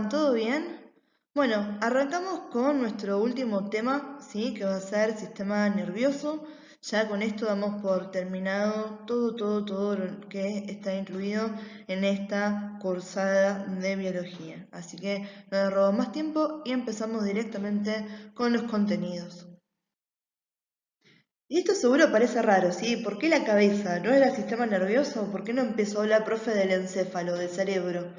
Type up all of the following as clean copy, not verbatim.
van? ¿Todo bien? Bueno, arrancamos con nuestro último tema, ¿sí? Que va a ser sistema nervioso. Ya con esto damos por terminado todo lo que está incluido en esta cursada de biología. Así que no les robo más tiempo y empezamos directamente con los contenidos. Y esto seguro parece raro, ¿sí? ¿Por qué la cabeza? ¿No era el sistema nervioso? ¿Por qué no empezó a hablar, profe, del encéfalo, del cerebro?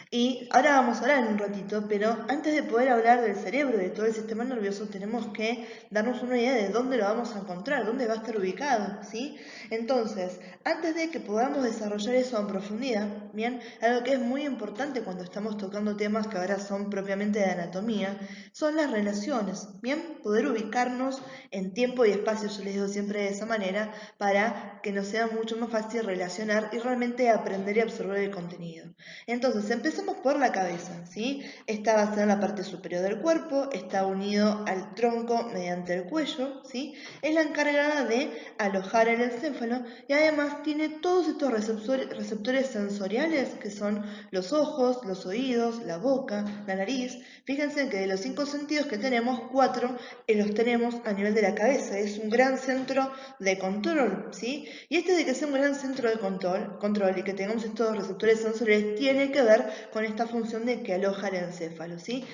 Y ahora vamos a hablar en un ratito, pero antes de poder hablar del cerebro y de todo el sistema nervioso, tenemos que darnos una idea de dónde lo vamos a encontrar, dónde va a estar ubicado, ¿sí? Entonces, antes de que podamos desarrollar eso en profundidad, bien, algo que es muy importante cuando estamos tocando temas que ahora son propiamente de anatomía, son las relaciones, bien, poder ubicarnos en tiempo y espacio, yo les digo siempre de esa manera, para que nos sea mucho más fácil relacionar y realmente aprender y absorber el contenido. Entonces, empecemos por la cabeza, ¿sí? Esta va a ser la parte superior del cuerpo, está unido al tronco mediante el cuello, ¿sí? Es la encargada de alojar el encéfalo y además tiene todos estos receptores sensoriales que son los ojos, los oídos, la boca, la nariz. Fíjense que de los 5 sentidos que tenemos, 4 los tenemos a nivel de la cabeza. Es un gran centro de control, ¿sí? Y este de que sea un gran centro de control y que tengamos estos receptores sensoriales tiene que ver con esta función de que aloja el encéfalo, ¿sí?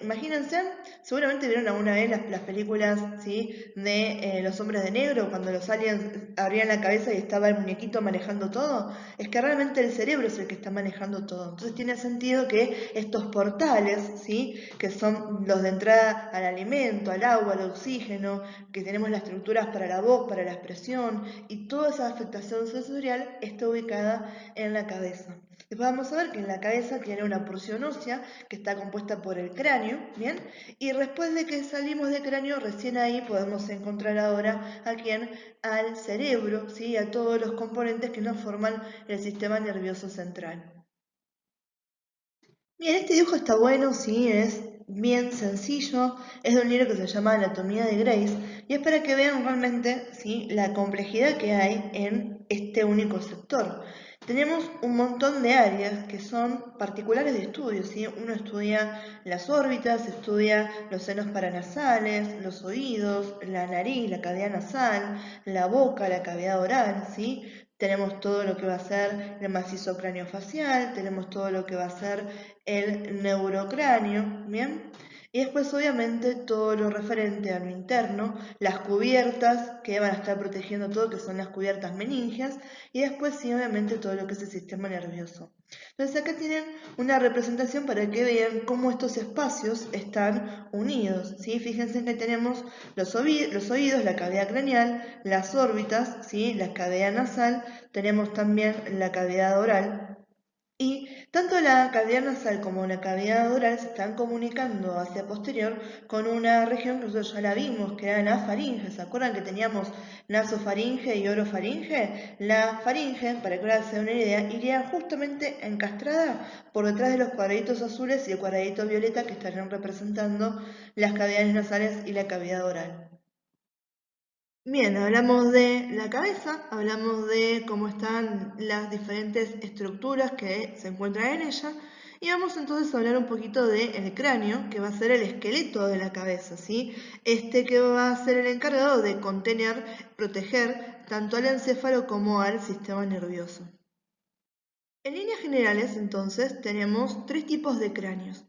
Imagínense, seguramente vieron alguna vez las películas, ¿sí? De los hombres de negro, cuando los aliens abrían la cabeza y estaba el muñequito manejando todo. Es que realmente el cerebro es el que está manejando todo. Entonces tiene sentido que estos portales, ¿sí? Que son los de entrada al alimento, al agua, al oxígeno, que tenemos las estructuras para la voz, para la expresión, y toda esa afectación sensorial está ubicada en la cabeza. Después vamos a ver que en la cabeza tiene una porción ósea que está compuesta por el cráneo, ¿bien? Y después de que salimos del cráneo, recién ahí podemos encontrar ahora a quién, al cerebro, ¿sí? A todos los componentes que nos forman el sistema nervioso central. Bien, este dibujo está bueno, sí, es bien sencillo, es de un libro que se llama Anatomía de Grace y es para que vean realmente, sí, la complejidad que hay en este único sector. Tenemos un montón de áreas que son particulares de estudio, ¿sí? Uno estudia las órbitas, estudia los senos paranasales, los oídos, la nariz, la cavidad nasal, la boca, la cavidad oral, ¿sí? Tenemos todo lo que va a ser el macizo craneofacial, tenemos todo lo que va a ser el neurocráneo, ¿bien? Y después obviamente todo lo referente a lo interno, las cubiertas que van a estar protegiendo todo, que son las cubiertas meningias, y después sí obviamente todo lo que es el sistema nervioso. Entonces acá tienen una representación para que vean cómo estos espacios están unidos, ¿sí? Fíjense que tenemos los oídos, la cavidad craneal, las órbitas, ¿sí? La cavidad nasal, tenemos también la cavidad oral, y tanto la cavidad nasal como la cavidad oral se están comunicando hacia posterior con una región que nosotros ya la vimos, que era la faringe. ¿Se acuerdan que teníamos nasofaringe y orofaringe? La faringe, para que ahora se den una idea, iría justamente encastrada por detrás de los cuadraditos azules y el cuadradito violeta que estarían representando las cavidades nasales y la cavidad oral. Bien, hablamos de la cabeza, hablamos de cómo están las diferentes estructuras que se encuentran en ella y vamos entonces a hablar un poquito del cráneo, que va a ser el esqueleto de la cabeza, ¿sí? Este que va a ser el encargado de contener, proteger tanto al encéfalo como al sistema nervioso. En líneas generales, entonces, tenemos tres tipos de cráneos.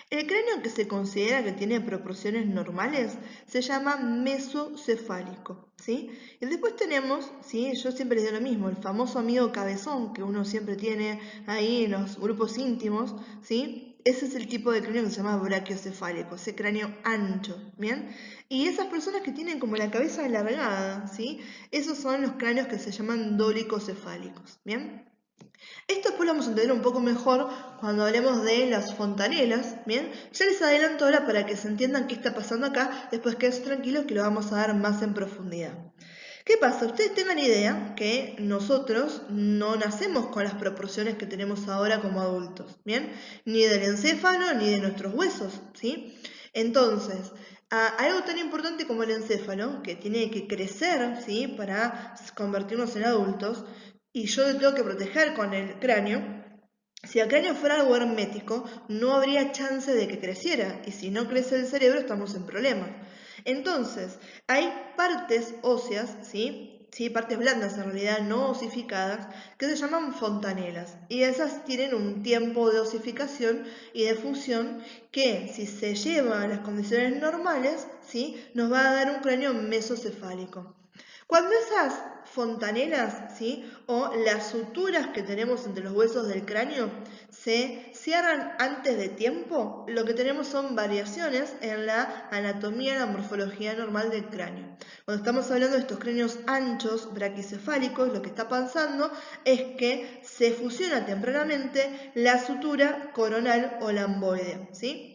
El cráneo que se considera que tiene proporciones normales se llama mesocefálico, ¿sí? Y después tenemos, ¿sí? Yo siempre les digo lo mismo, el famoso amigo cabezón que uno siempre tiene ahí en los grupos íntimos, ¿sí? Ese es el tipo de cráneo que se llama brachiocefálico, ese cráneo ancho, ¿bien? Y esas personas que tienen como la cabeza alargada, ¿sí? Esos son los cráneos que se llaman dólicocefálicos, ¿bien? Esto después lo vamos a entender un poco mejor cuando hablemos de las fontanelas, ¿bien? Ya les adelanto ahora para que se entiendan qué está pasando acá, después quédense tranquilos que lo vamos a dar más en profundidad. ¿Qué pasa? Ustedes tengan idea que nosotros no nacemos con las proporciones que tenemos ahora como adultos, ¿bien? Ni del encéfalo ni de nuestros huesos, ¿sí? Entonces, algo tan importante como el encéfalo, que tiene que crecer, ¿sí? Para convertirnos en adultos, y yo le tengo que proteger con el cráneo, Si el cráneo fuera algo hermético, no habría chance de que creciera, y si no crece el cerebro estamos en problemas. Entonces, hay partes óseas, ¿sí? Sí, partes blandas en realidad, no osificadas, que se llaman fontanelas, y esas tienen un tiempo de osificación y de fusión que, si se lleva a las condiciones normales, ¿sí? Nos va a dar un cráneo mesocefálico. Cuando esas fontanelas, ¿sí? O las suturas que tenemos entre los huesos del cráneo se cierran antes de tiempo, lo que tenemos son variaciones en la anatomía y la morfología normal del cráneo. Cuando estamos hablando de estos cráneos anchos, braquicefálicos, lo que está pasando es que se fusiona tempranamente la sutura coronal o lamboidea, ¿sí?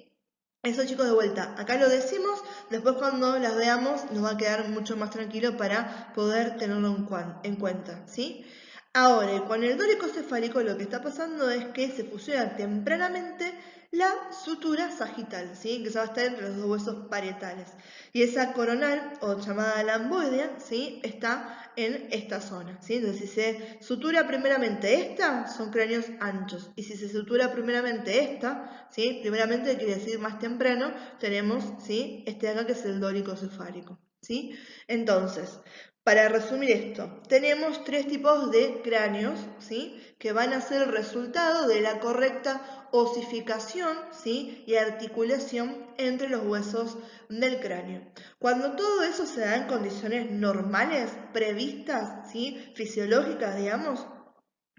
Eso, chicos, de vuelta, acá lo decimos, después cuando las veamos nos va a quedar mucho más tranquilo para poder tenerlo en cuenta, ¿sí? Ahora, con el dórico cefálico lo que está pasando es que se fusiona tempranamente la sutura sagital, ¿sí? Que se va a estar entre los dos huesos parietales. Y esa coronal, o llamada lamboidea, ¿sí? Está en esta zona, ¿sí? Entonces, si se sutura primeramente esta, son cráneos anchos. Y si se sutura primeramente esta, ¿sí? Primeramente quiere decir más temprano, tenemos, ¿sí? Este de acá que es el dórico cefálico, ¿sí? Entonces, para resumir esto, tenemos tres tipos de cráneos, ¿sí? Que van a ser el resultado de la correcta osificación, ¿sí? Y articulación entre los huesos del cráneo. Cuando todo eso se da en condiciones normales, previstas, ¿sí? Fisiológicas, digamos,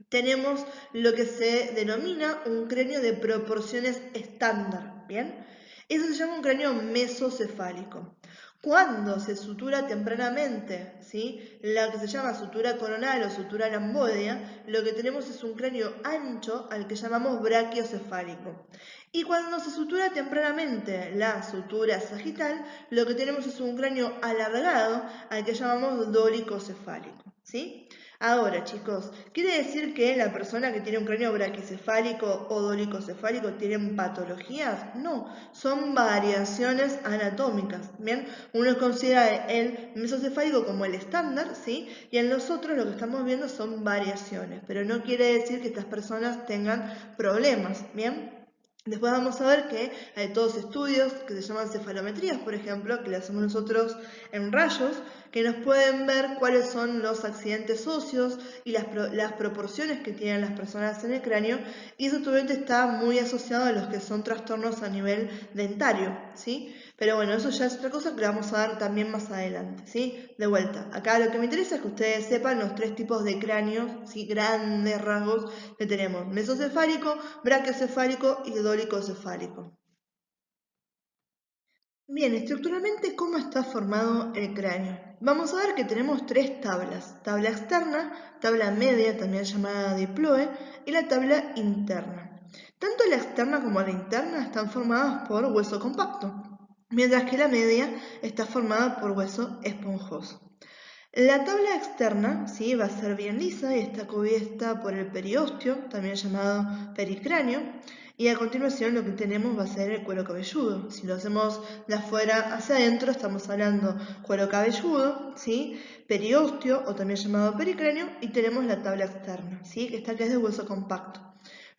tenemos lo que se denomina un cráneo de proporciones estándar, ¿bien? Eso se llama un cráneo mesocefálico. Cuando se sutura tempranamente, ¿sí? La que se llama sutura coronal o sutura lamboidea, lo que tenemos es un cráneo ancho al que llamamos brachiocefálico. Y cuando se sutura tempranamente la sutura sagital, lo que tenemos es un cráneo alargado al que llamamos dóricocefálico, ¿sí? Ahora, chicos, ¿quiere decir que la persona que tiene un cráneo braquicefálico o dólicocefálico tienen patologías? No, son variaciones anatómicas, ¿bien? Uno considera el mesocefálico como el estándar, ¿sí? Y en los otros lo que estamos viendo son variaciones, pero no quiere decir que estas personas tengan problemas, ¿bien? Después vamos a ver que hay todos estudios que se llaman cefalometrías, por ejemplo, que le hacemos nosotros en rayos, que nos pueden ver cuáles son los accidentes óseos y las proporciones que tienen las personas en el cráneo, y eso obviamente está muy asociado a los que son trastornos a nivel dentario, ¿sí? Pero bueno, eso ya es otra cosa que le vamos a dar también más adelante, ¿sí? De vuelta, acá lo que me interesa es que ustedes sepan los tres tipos de cráneos, ¿sí? Grandes rasgos que tenemos: mesocefálico, brachiocefálico y dólicocefálico. Bien, estructuralmente, ¿cómo está formado el cráneo? Vamos a ver que tenemos tres tablas: tabla externa, tabla media, también llamada diploe, y la tabla interna. Tanto la externa como la interna están formadas por hueso compacto, mientras que la media está formada por hueso esponjoso. La tabla externa, ¿sí? Va a ser bien lisa y está cubierta por el periósteo, también llamado pericráneo, y a continuación lo que tenemos va a ser el cuero cabelludo. Si lo hacemos de afuera hacia adentro, estamos hablando cuero cabelludo, ¿sí? Periósteo, o también llamado pericráneo, y tenemos la tabla externa, ¿sí? Que es de hueso compacto.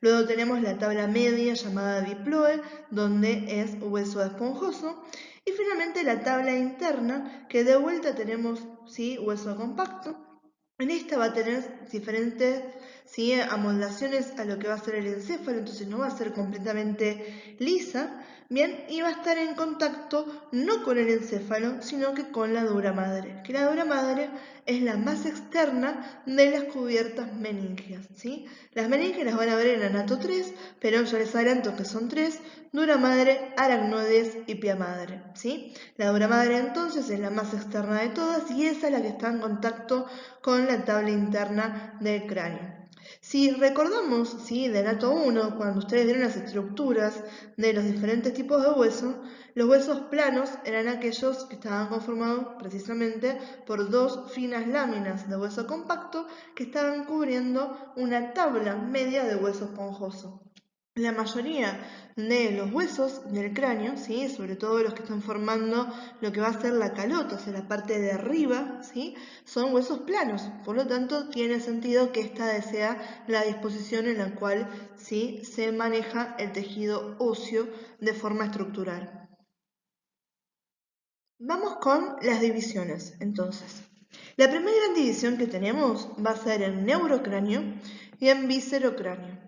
Luego tenemos la tabla media llamada diploe, donde es hueso esponjoso. Y finalmente la tabla interna, que de vuelta tenemos, ¿sí? Hueso compacto. En esta va a tener diferentes, ¿sí? Amoldaciones a lo que va a ser el encéfalo, entonces no va a ser completamente lisa, ¿bien? Y va a estar en contacto no con el encéfalo, sino que con la dura madre, que la dura madre es la más externa de las cubiertas meníngeas, ¿sí? Las meninges las van a ver en anato 3, pero ya les adelanto que son tres: dura madre, aracnoides y pia madre, ¿sí? La dura madre entonces es la más externa de todas y esa es la que está en contacto con la tabla interna del cráneo. Si recordamos, ¿sí? De anato 1, cuando ustedes vieron las estructuras de los diferentes tipos de hueso, los huesos planos eran aquellos que estaban conformados precisamente por dos finas láminas de hueso compacto que estaban cubriendo una tabla media de hueso esponjoso. La mayoría de los huesos del cráneo, ¿sí? Sobre todo los que están formando lo que va a ser la calota, o sea, la parte de arriba, ¿sí? Son huesos planos. Por lo tanto, tiene sentido que esta sea la disposición en la cual, ¿sí?, se maneja el tejido óseo de forma estructural. Vamos con las divisiones, entonces. La primera gran división que tenemos va a ser en neurocráneo y en viscerocráneo.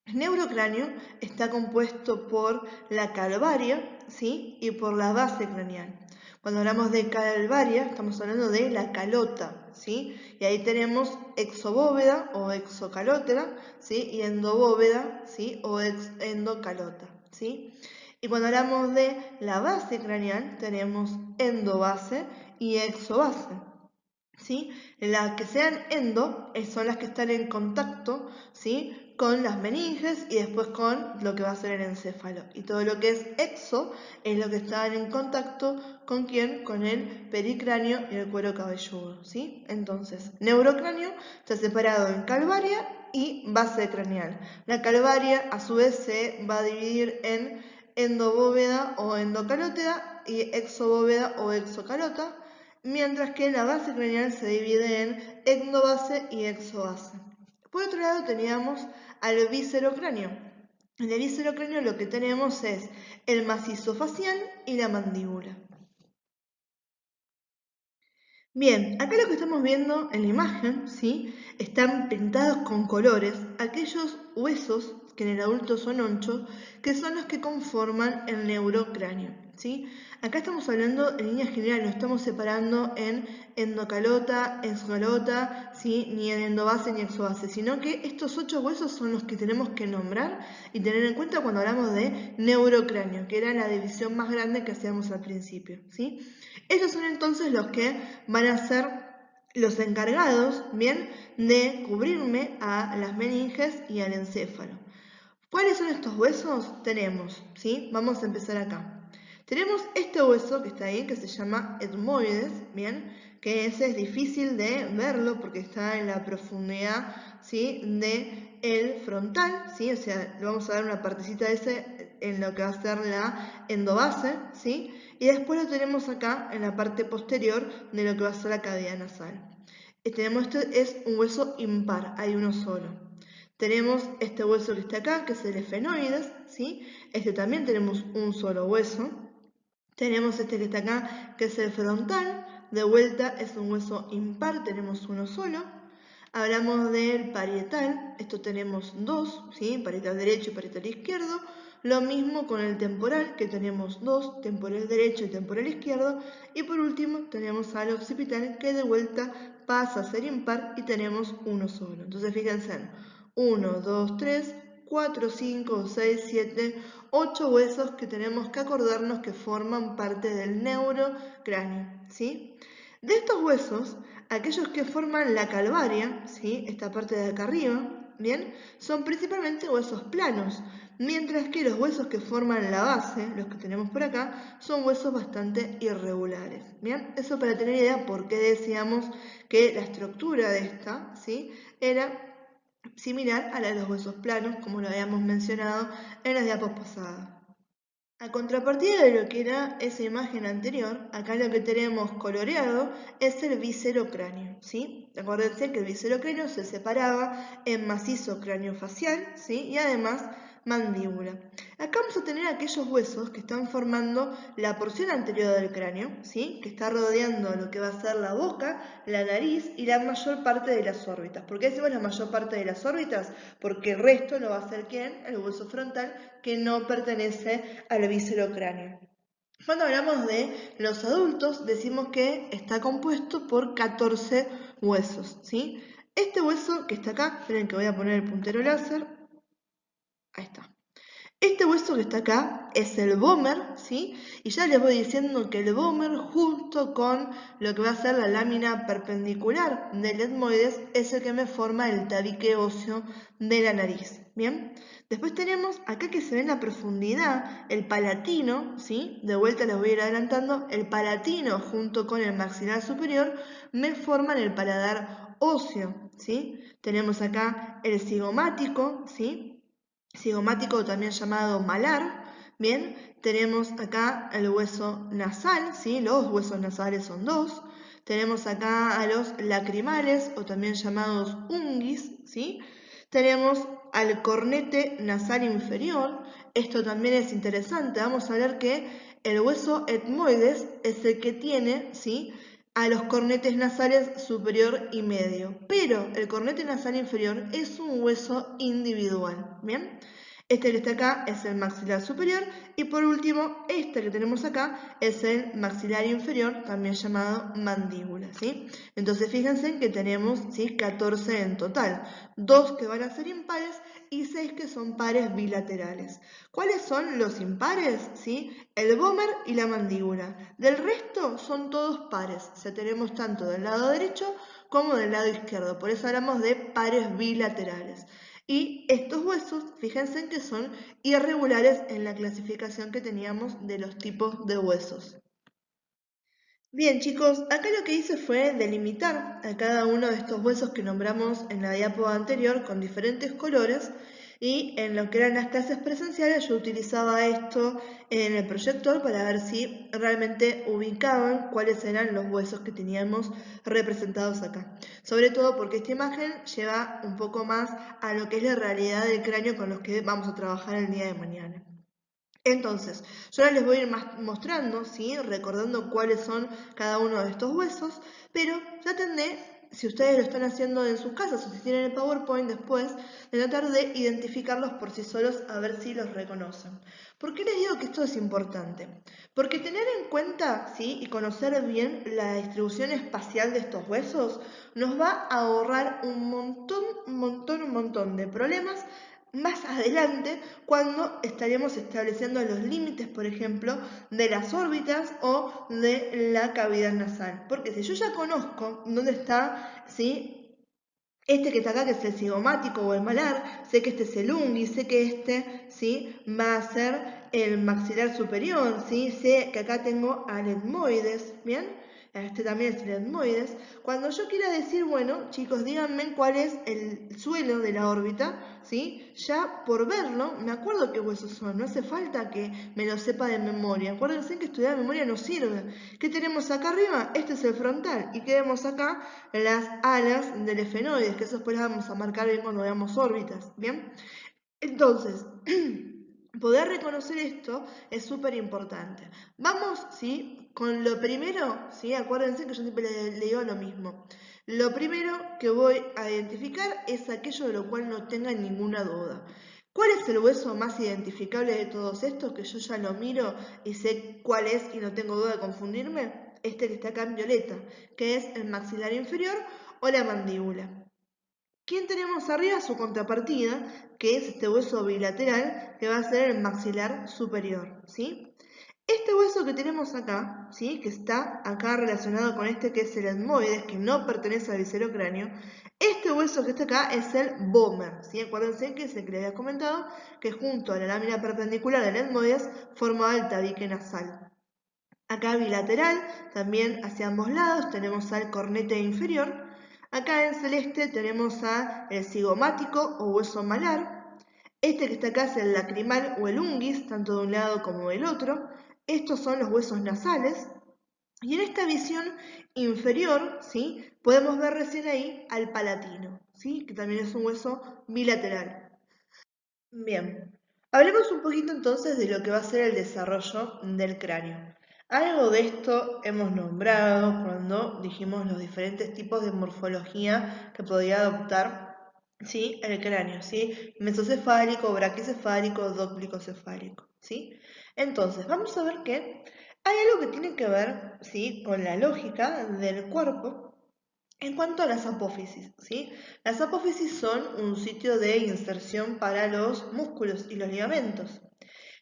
El neurocráneo está compuesto por la calvaria, ¿sí?, y por la base craneal. Cuando hablamos de calvaria, estamos hablando de la calota, ¿sí? Y ahí tenemos exobóveda o exocalótera, ¿sí?, y endobóveda, ¿sí?, o endocalota, ¿sí? Y cuando hablamos de la base craneal, tenemos endobase y exobase, ¿sí? Las que sean endo son las que están en contacto, ¿sí?, con las meninges y después con lo que va a ser el encéfalo. Y todo lo que es exo es lo que está en contacto con ¿quién? Con el pericráneo y el cuero cabelludo, ¿sí? Entonces, neurocráneo está separado en calvaria y base craneal. La calvaria a su vez se va a dividir en endobóveda o endocalóteda y exobóveda o exocalota, mientras que la base craneal se divide en endobase y exobase. Por otro lado teníamos al viscerocráneo. En el viscerocráneo lo que tenemos es el macizo facial y la mandíbula. Bien, acá lo que estamos viendo en la imagen, ¿sí?, están pintados con colores aquellos huesos que en el adulto son 8, que son los que conforman el neurocráneo, ¿sí? Acá estamos hablando en líneas generales, no estamos separando en endocalota, exocalota, ¿sí?, ni en endobase ni exobase, sino que estos 8 huesos son los que tenemos que nombrar y tener en cuenta cuando hablamos de neurocráneo, que era la división más grande que hacíamos al principio, ¿sí? Ellos son entonces los que van a ser los encargados, ¿bien?, de cubrirme a las meninges y al encéfalo. ¿Cuáles son estos huesos? Tenemos, ¿sí? Vamos a empezar acá. Tenemos este hueso que está ahí, que se llama etmoides, ¿bien?, que ese es difícil de verlo porque está en la profundidad, ¿sí?, de el frontal, ¿sí? O sea, le vamos a dar una partecita de ese en lo que va a ser la endobase, ¿sí? Y después lo tenemos acá en la parte posterior de lo que va a ser la cavidad nasal. Tenemos este es un hueso impar, hay uno solo. Tenemos este hueso que está acá, que es el efenoides, ¿sí? Este también tenemos un solo hueso. Tenemos este que está acá, que es el frontal. De vuelta es un hueso impar, tenemos uno solo. Hablamos del parietal, esto tenemos dos, ¿sí?, parietal derecho y parietal izquierdo. Lo mismo con el temporal, que tenemos dos, temporal derecho y temporal izquierdo. Y por último tenemos al occipital, que de vuelta pasa a ser impar y tenemos uno solo. Entonces fíjense, 1, 2, 3, 4, 5, 6, 7, 8 huesos que tenemos que acordarnos que forman parte del neurocráneo, ¿sí? De estos huesos, aquellos que forman la calvaria, ¿sí?, esta parte de acá arriba, ¿bien?, son principalmente huesos planos, mientras que los huesos que forman la base, los que tenemos por acá, son huesos bastante irregulares, ¿bien? Eso para tener idea por qué decíamos que la estructura de esta, ¿sí?, era similar a la de los huesos planos, como lo habíamos mencionado en las diapos pasadas. A contrapartida de lo que era esa imagen anterior, acá lo que tenemos coloreado es el viscerocráneo, ¿sí? Acuérdense que el viscerocráneo se separaba en macizo craneofacial, ¿sí?, y además mandíbula. Acá vamos a tener aquellos huesos que están formando la porción anterior del cráneo, ¿sí?, que está rodeando lo que va a ser la boca, la nariz y la mayor parte de las órbitas. ¿Por qué decimos la mayor parte de las órbitas? Porque el resto lo va a hacer ¿quién? El hueso frontal, que no pertenece al viscerocráneo. Cuando hablamos de los adultos, decimos que está compuesto por 14 huesos, ¿sí? Este hueso que está acá, esperen que voy a poner el puntero láser, ahí está. Este hueso que está acá es el vómer, ¿sí? Y ya les voy diciendo que el vómer, junto con lo que va a ser la lámina perpendicular del etmoides, es el que me forma el tabique óseo de la nariz, ¿bien? Después tenemos acá que se ve en la profundidad el palatino, ¿sí? De vuelta les voy a ir adelantando, el palatino junto con el maxilar superior me forman el paladar óseo, ¿sí? Tenemos acá el cigomático, ¿sí?, cigomático también llamado malar, bien, tenemos acá el hueso nasal, ¿sí? Los huesos nasales son dos. Tenemos acá a los lacrimales o también llamados unguis, ¿sí? Tenemos al cornete nasal inferior. Esto también es interesante. Vamos a ver que el hueso etmoides es el que tiene, ¿sí?, a los cornetes nasales superior y medio. Pero el cornete nasal inferior es un hueso individual, ¿bien? Este que está acá es el maxilar superior y por último, este que tenemos acá es el maxilar inferior, también llamado mandíbula, ¿sí? Entonces fíjense que tenemos, ¿sí?, 14 en total, 2 que van a ser impares y 6 que son pares bilaterales. ¿Cuáles son los impares? ¿Sí? El vómer y la mandíbula. Del resto son todos pares, o sea, tenemos tanto del lado derecho como del lado izquierdo, por eso hablamos de pares bilaterales. Y estos huesos, fíjense que son irregulares en la clasificación que teníamos de los tipos de huesos. Bien chicos, acá lo que hice fue delimitar a cada uno de estos huesos que nombramos en la diapo anterior con diferentes colores y en lo que eran las clases presenciales yo utilizaba esto en el proyector para ver si realmente ubicaban cuáles eran los huesos que teníamos representados acá. Sobre todo porque esta imagen lleva un poco más a lo que es la realidad del cráneo con los que vamos a trabajar el día de mañana. Entonces, yo ahora les voy a ir mostrando, ¿sí?, recordando cuáles son cada uno de estos huesos, pero traten de, si ustedes lo están haciendo en sus casas o si tienen el PowerPoint después, de tratar de identificarlos por sí solos a ver si los reconocen. ¿Por qué les digo que esto es importante? Porque tener en cuenta, ¿sí?, y conocer bien la distribución espacial de estos huesos nos va a ahorrar un montón de problemas más adelante cuando estaremos estableciendo los límites, por ejemplo, de las órbitas o de la cavidad nasal. Porque si yo ya conozco dónde está, ¿sí?, este que está acá, que es el cigomático o el malar, sé que este es el unguis, sé que este, ¿sí?, va a ser el maxilar superior, ¿sí?, sé que acá tengo al etmoides, ¿bien? Este también es el etmoides. Cuando yo quiera decir, bueno, chicos, díganme cuál es el suelo de la órbita, ¿sí?, ya por verlo, me acuerdo qué huesos son, no hace falta que me lo sepa de memoria. Acuérdense que estudiar de memoria no sirve. ¿Qué tenemos acá arriba? Este es el frontal. ¿Y qué vemos acá? Las alas del efenoides, que eso después las vamos a marcar bien cuando veamos órbitas, ¿bien? Entonces, poder reconocer esto es súper importante. Vamos, ¿sí?, con lo primero, ¿sí? Acuérdense que yo siempre le digo lo mismo. Lo primero que voy a identificar es aquello de lo cual no tenga ninguna duda. ¿Cuál es el hueso más identificable de todos estos? Que yo ya lo miro y sé cuál es y no tengo duda de confundirme. Este que está acá en violeta, que es el maxilar inferior o la mandíbula. ¿Quién tenemos arriba? Su contrapartida, que es este hueso bilateral, que va a ser el maxilar superior, ¿sí? Este hueso que tenemos acá, ¿sí?, que está acá relacionado con este que es el etmoides, que no pertenece al viscerocráneo, este hueso que está acá es el vómer, ¿sí? Acuérdense que es el que les había comentado, que junto a la lámina perpendicular del etmoides formaba el tabique nasal. Acá bilateral, también hacia ambos lados, tenemos al cornete inferior. Acá en celeste tenemos el cigomático o hueso malar. Este que está acá es el lacrimal o el unguis, tanto de un lado como del otro. Estos son los huesos nasales. Y en esta visión inferior, ¿sí?, podemos ver recién ahí al palatino, ¿sí?, que también es un hueso bilateral. Bien, hablemos un poquito entonces de lo que va a ser el desarrollo del cráneo. Algo de esto hemos nombrado cuando dijimos los diferentes tipos de morfología que podía adoptar, ¿sí?, el cráneo, ¿sí? Mesocefálico, braquicefálico, doplicocefálico, ¿sí? Entonces, vamos a ver que hay algo que tiene que ver, ¿sí?, con la lógica del cuerpo en cuanto a las apófisis, ¿sí? Las apófisis son un sitio de inserción para los músculos y los ligamentos.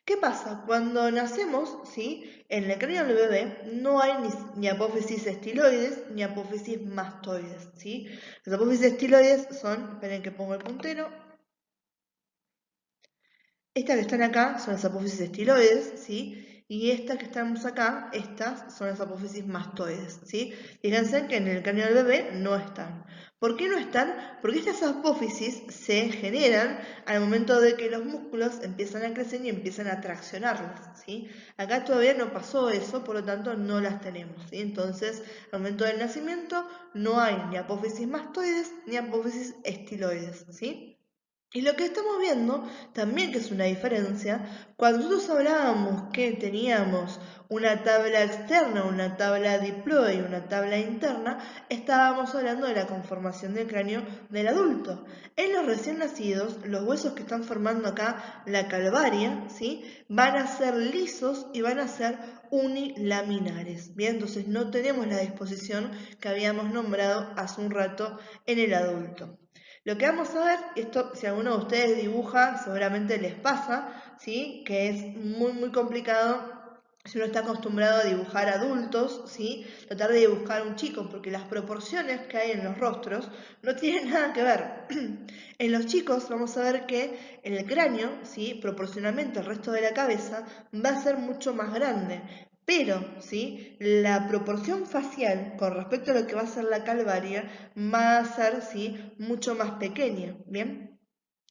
¿Qué pasa? Cuando nacemos, ¿sí?, en el cráneo del bebé no hay ni apófisis estiloides ni apófisis mastoides, ¿sí? Las apófisis estiloides son, esperen que pongo el puntero, estas que están acá son las apófisis estiloides, ¿sí? y estas que estamos acá, estas son las apófisis mastoides, ¿sí? Fíjense que en el cráneo del bebé no están. ¿Por qué no están? Porque estas apófisis se generan al momento de que los músculos empiezan a crecer y empiezan a traccionarlas, ¿sí? Acá todavía no pasó eso, por lo tanto no las tenemos, ¿sí? Entonces, al momento del nacimiento no hay ni apófisis mastoides ni apófisis estiloides, ¿sí? Y lo que estamos viendo, también que es una diferencia, cuando nosotros hablábamos que teníamos una tabla externa, una tabla diploide y una tabla interna, estábamos hablando de la conformación del cráneo del adulto. En los recién nacidos, los huesos que están formando acá la calvaria, ¿sí? Van a ser lisos y van a ser unilaminares. Bien, entonces no tenemos la disposición que habíamos nombrado hace un rato en el adulto. Lo que vamos a ver, esto si alguno de ustedes dibuja, seguramente les pasa, ¿sí? Que es muy complicado si uno está acostumbrado a dibujar adultos, ¿sí? Tratar de dibujar un chico, porque las proporciones que hay en los rostros no tienen nada que ver. En los chicos vamos a ver que el cráneo, ¿sí? Proporcionalmente al resto de la cabeza, va a ser mucho más grande. Pero, ¿sí? La proporción facial con respecto a lo que va a ser la calvaria va a ser, ¿sí? Mucho más pequeña, ¿bien?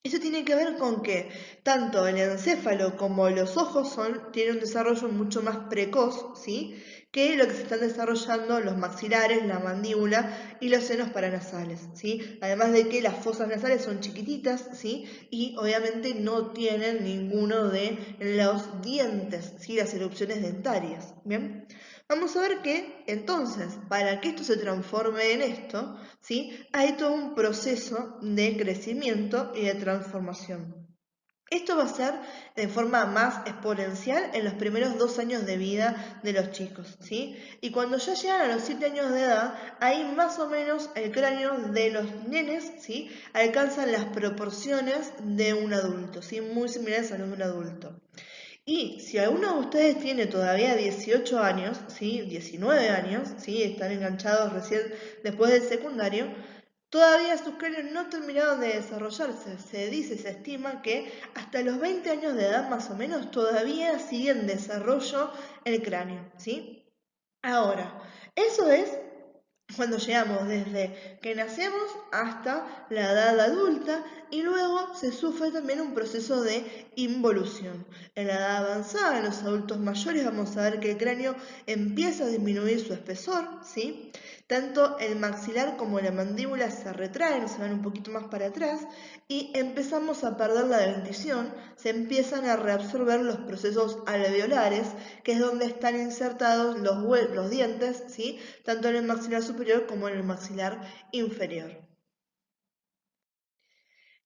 Eso tiene que ver con que tanto el encéfalo como los ojos tienen un desarrollo mucho más precoz, ¿sí? Que lo que se están desarrollando los maxilares, la mandíbula y los senos paranasales, ¿sí? Además de que las fosas nasales son chiquititas, ¿sí? Y obviamente no tienen ninguno de los dientes, ¿sí? Las erupciones dentarias, ¿bien? Vamos a ver que, entonces, para que esto se transforme en esto, ¿sí? Hay todo un proceso de crecimiento y de transformación. Esto va a ser de forma más exponencial en los primeros 2 años de vida de los chicos, ¿sí? Y cuando ya llegan a los 7 años de edad, ahí más o menos el cráneo de los nenes, ¿sí? Alcanzan las proporciones de un adulto, ¿sí? Muy similares a los de un adulto. Y si alguno de ustedes tiene todavía 18 años, ¿sí? 19 años, ¿sí? Están enganchados recién después del secundario, todavía sus cráneos no terminaron de desarrollarse. Se dice, se estima que hasta los 20 años de edad más o menos todavía sigue en desarrollo el cráneo, ¿sí? Ahora, eso es cuando llegamos desde que nacemos hasta la edad adulta y luego se sufre también un proceso de involución. En la edad avanzada, en los adultos mayores, vamos a ver que el cráneo empieza a disminuir su espesor, ¿sí? Tanto el maxilar como la mandíbula se retraen, se van un poquito más para atrás y empezamos a perder la dentición, se empiezan a reabsorber los procesos alveolares, que es donde están insertados los dientes, ¿sí? Tanto en el maxilar superior como en el maxilar inferior.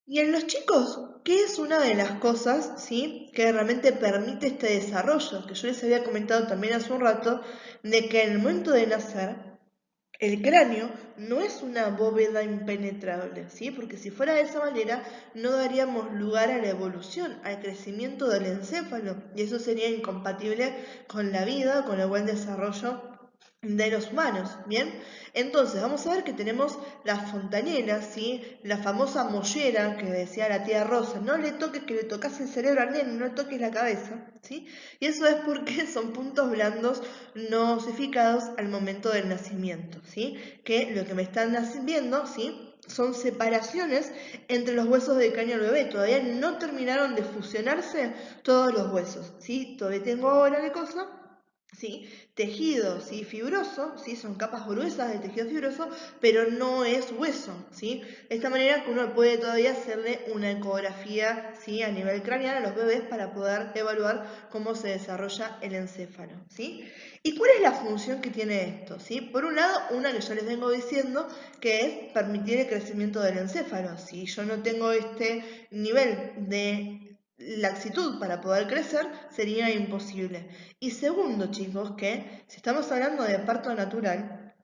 Y en los chicos, ¿qué es una de las cosas, ¿sí? Que realmente permite este desarrollo? Que yo les había comentado también hace un rato, de que en el momento de nacer, el cráneo no es una bóveda impenetrable, ¿sí? Porque si fuera de esa manera, no daríamos lugar a la evolución, al crecimiento del encéfalo, y eso sería incompatible con la vida, con el buen desarrollo de los humanos, ¿bien? Entonces, vamos a ver que tenemos las fontanelas, ¿sí? La famosa mollera que decía la tía Rosa, no le toques que le tocas el cerebro al nene, no le toques la cabeza, ¿sí? Y eso es porque son puntos blandos no osificados al momento del nacimiento, ¿sí? Que lo que me están viendo, ¿sí? Son separaciones entre los huesos del cráneo del bebé, todavía no terminaron de fusionarse todos los huesos, ¿sí? Todavía tengo ahora de cosa, ¿sí? Tejido, ¿sí? Fibroso, ¿sí? Son capas gruesas de tejido fibroso, pero no es hueso, ¿sí? De esta manera que uno puede todavía hacerle una ecografía, ¿sí? A nivel craneal a los bebés para poder evaluar cómo se desarrolla el encéfalo, ¿sí? ¿Y cuál es la función que tiene esto? ¿Sí? Por un lado, una que yo les vengo diciendo, que es permitir el crecimiento del encéfalo. Si yo no tengo este nivel de laxitud para poder crecer, sería imposible. Y segundo, chicos, que si estamos hablando de parto natural,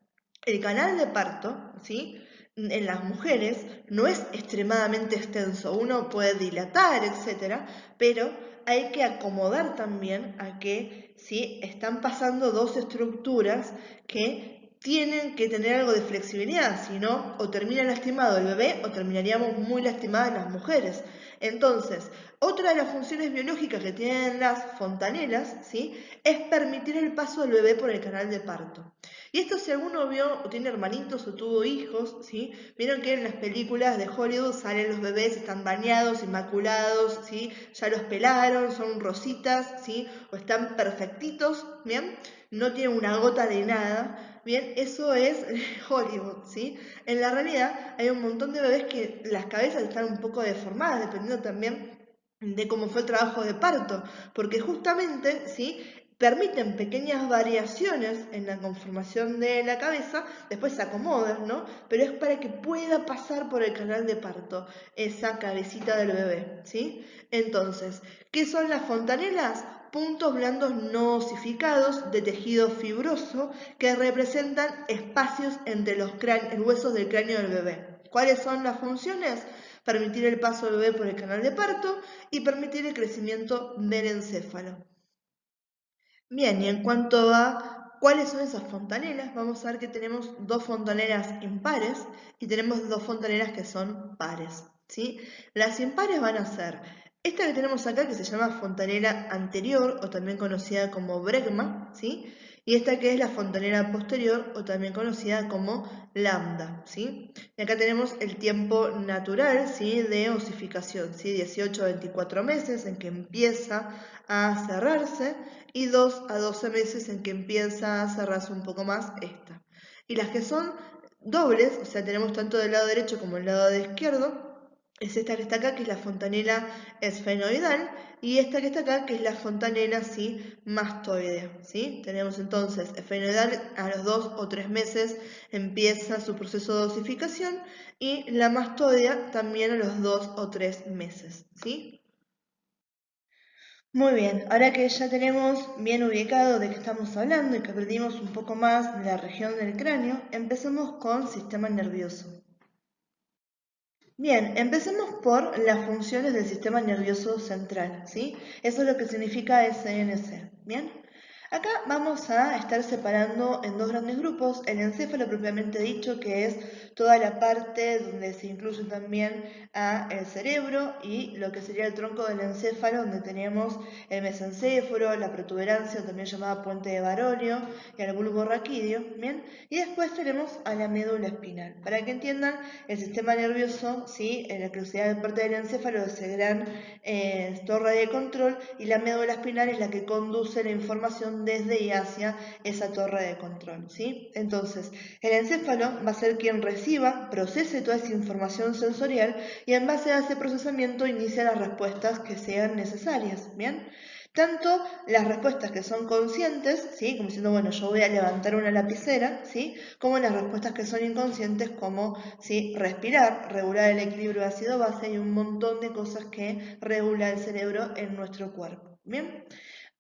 el canal de parto, ¿sí? En las mujeres no es extremadamente extenso, uno puede dilatar, etcétera, pero hay que acomodar también a que, ¿sí? Están pasando dos estructuras que tienen que tener algo de flexibilidad, si no, o termina lastimado el bebé o terminaríamos muy lastimadas las mujeres. Entonces, otra de las funciones biológicas que tienen las fontanelas, ¿sí?, es permitir el paso del bebé por el canal de parto. Y esto, si alguno vio o tiene hermanitos o tuvo hijos, ¿sí?, vieron que en las películas de Hollywood salen los bebés, están bañados, inmaculados, ¿sí?, ya los pelaron, son rositas, ¿sí?, o están perfectitos, ¿bien?, no tienen una gota de nada. Bien, eso es Hollywood, ¿sí? En la realidad hay un montón de bebés que las cabezas están un poco deformadas, dependiendo también de cómo fue el trabajo de parto, porque justamente, ¿sí?, permiten pequeñas variaciones en la conformación de la cabeza, después se acomodan, ¿no? Pero es para que pueda pasar por el canal de parto esa cabecita del bebé, ¿sí? Entonces, ¿qué son las fontanelas? Puntos blandos no osificados de tejido fibroso que representan espacios entre los huesos del cráneo del bebé. ¿Cuáles son las funciones? Permitir el paso del bebé por el canal de parto y permitir el crecimiento del encéfalo. Bien, y en cuanto a cuáles son esas fontanelas, vamos a ver que tenemos dos fontanelas impares y tenemos dos fontanelas que son pares, ¿sí? Las impares van a ser esta que tenemos acá, que se llama fontanela anterior, o también conocida como bregma, ¿sí?, y esta que es la fontanela posterior, o también conocida como lambda, ¿sí? Y acá tenemos el tiempo natural, ¿sí?, de osificación, ¿sí?, 18 a 24 meses en que empieza a cerrarse, y 2 a 12 meses en que empieza a cerrarse un poco más esta. Y las que son dobles, o sea, tenemos tanto del lado derecho como del lado izquierdo, es esta que está acá, que es la fontanela esfenoidal, y esta que está acá, que es la fontanela, ¿sí?, mastoidea, ¿sí? Tenemos entonces esfenoidal a los 2 o 3 meses empieza su proceso de osificación, y la mastoidea también a los 2 o 3 meses, ¿sí? Muy bien, ahora que ya tenemos bien ubicado de qué estamos hablando y que aprendimos un poco más de la región del cráneo, empecemos con sistema nervioso. Bien, empecemos por las funciones del sistema nervioso central, ¿sí? Eso es lo que significa SNC, ¿bien? Acá vamos a estar separando en dos grandes grupos, el encéfalo propiamente dicho, que es toda la parte donde se incluye también el cerebro, y lo que sería el tronco del encéfalo, donde tenemos el mesencéfalo, la protuberancia, también llamada puente de Barolio, y el bulbo raquídeo, ¿bien? Y después tenemos a la médula espinal. Para que entiendan, el sistema nervioso, ¿sí?, en la que de parte del encéfalo es el gran torre de control, y la médula espinal es la que conduce la información desde y hacia esa torre de control, ¿sí? Entonces, el encéfalo va a ser quien reciba, procese toda esa información sensorial y en base a ese procesamiento inicia las respuestas que sean necesarias, ¿bien? Tanto las respuestas que son conscientes, ¿sí?, como diciendo, bueno, yo voy a levantar una lapicera, ¿sí?, como las respuestas que son inconscientes, como, ¿sí?, respirar, regular el equilibrio ácido-base y un montón de cosas que regula el cerebro en nuestro cuerpo, ¿bien?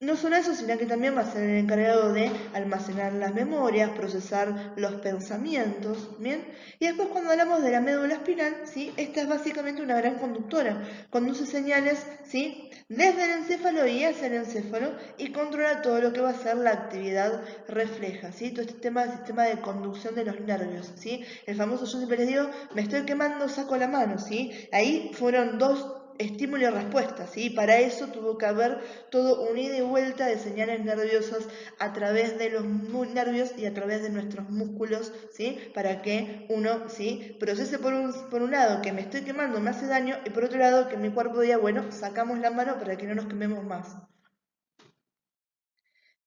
No solo eso, sino que también va a ser el encargado de almacenar las memorias, procesar los pensamientos, ¿bien? Y después, cuando hablamos de la médula espinal, ¿sí?, esta es básicamente una gran conductora, conduce señales, ¿sí?, desde el encéfalo y hacia el encéfalo, y controla todo lo que va a ser la actividad refleja, ¿sí?, todo este sistema de conducción de los nervios, ¿sí? El famoso, yo siempre les digo, me estoy quemando, saco la mano, ¿sí? Ahí fueron dos estímulo y respuesta, ¿sí? Para eso tuvo que haber todo un ida y vuelta de señales nerviosas a través de los nervios y a través de nuestros músculos, ¿sí? Para que uno, ¿sí?, procese por un lado que me estoy quemando, me hace daño, y por otro lado que mi cuerpo diga, bueno, sacamos la mano para que no nos quememos más.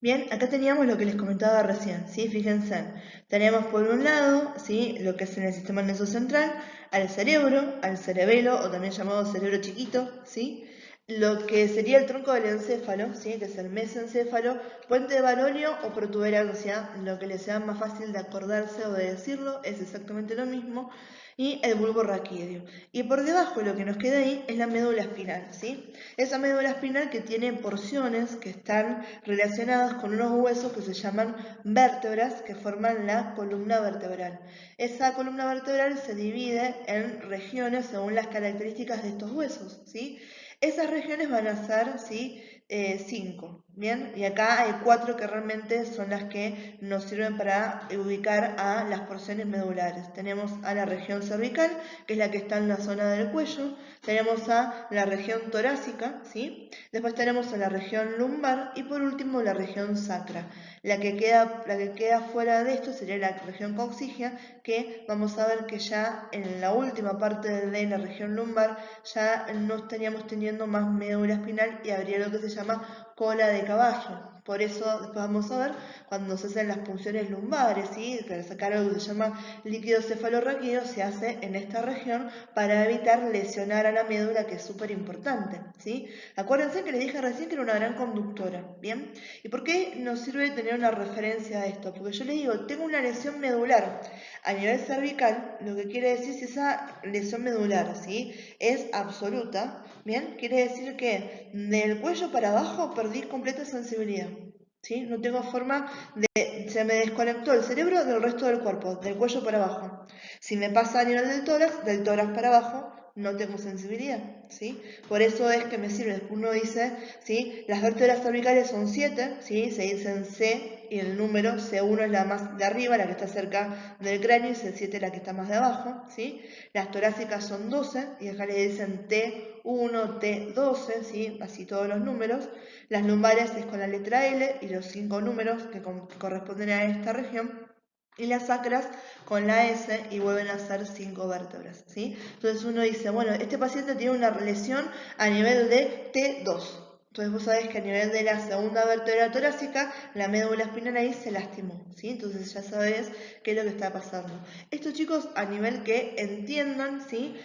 Bien, acá teníamos lo que les comentaba recién, ¿sí? Fíjense, tenemos por un lado, ¿sí?, lo que es en el sistema nervioso central, al cerebro, al cerebelo, o también llamado cerebro chiquito, ¿sí?, lo que sería el tronco del encéfalo, ¿sí?, que es el mesencéfalo, puente de Barolio o protuberancia, lo que les sea más fácil de acordarse o de decirlo, es exactamente lo mismo, y el bulbo raquídeo. Y por debajo lo que nos queda ahí es la médula espinal, ¿sí? Esa médula espinal que tiene porciones que están relacionadas con unos huesos que se llaman vértebras, que forman la columna vertebral. Esa columna vertebral se divide en regiones según las características de estos huesos, ¿sí? Esas regiones van a ser, ¿sí?, 5, ¿bien? Y acá hay 4 que realmente son las que nos sirven para ubicar a las porciones medulares. Tenemos a la región cervical, que es la que está en la zona del cuello, tenemos a la región torácica, ¿sí? Después tenemos a la región lumbar y por último la región sacra. La que queda fuera de esto sería la región coxígea, que vamos a ver que ya en la última parte de la región lumbar ya no estaríamos teniendo más médula espinal y habría lo que se llama cola de caballo. Por eso después vamos a ver cuando se hacen las punciones lumbares, ¿sí? Para sacar algo que se llama líquido cefalorraquídeo, se hace en esta región para evitar lesionar a la médula, que es súper importante, ¿sí? Acuérdense que les dije recién que era una gran conductora, ¿bien? ¿Y por qué nos sirve tener una referencia a esto? Porque yo les digo, tengo una lesión medular a nivel cervical, lo que quiere decir si esa lesión medular, ¿sí? Es absoluta, ¿bien? Quiere decir que del cuello para abajo perdí completa sensibilidad, ¿sí? No tengo forma de... Se me desconectó el cerebro del resto del cuerpo, del cuello para abajo. Si me pasa a nivel del tórax para abajo, no tengo sensibilidad, ¿sí? Por eso es que me sirve, uno dice, ¿sí? Las vértebras cervicales son 7, ¿sí? Se dicen C y el número C1 es la más de arriba, la que está cerca del cráneo, y C7 la que está más de abajo, ¿sí? Las torácicas son 12 y acá le dicen T1, T12, ¿sí? Así todos los números. Las lumbares es con la letra L y los 5 números que corresponden a esta región. Y las sacras con la S y vuelven a ser 5 vértebras, ¿sí? Entonces uno dice, bueno, este paciente tiene una lesión a nivel de T2. Entonces vos sabés que a nivel de la segunda vértebra torácica, la médula espinal ahí se lastimó, ¿sí? Entonces ya sabés qué es lo que está pasando. Estos chicos a nivel que entiendan, ¿sí?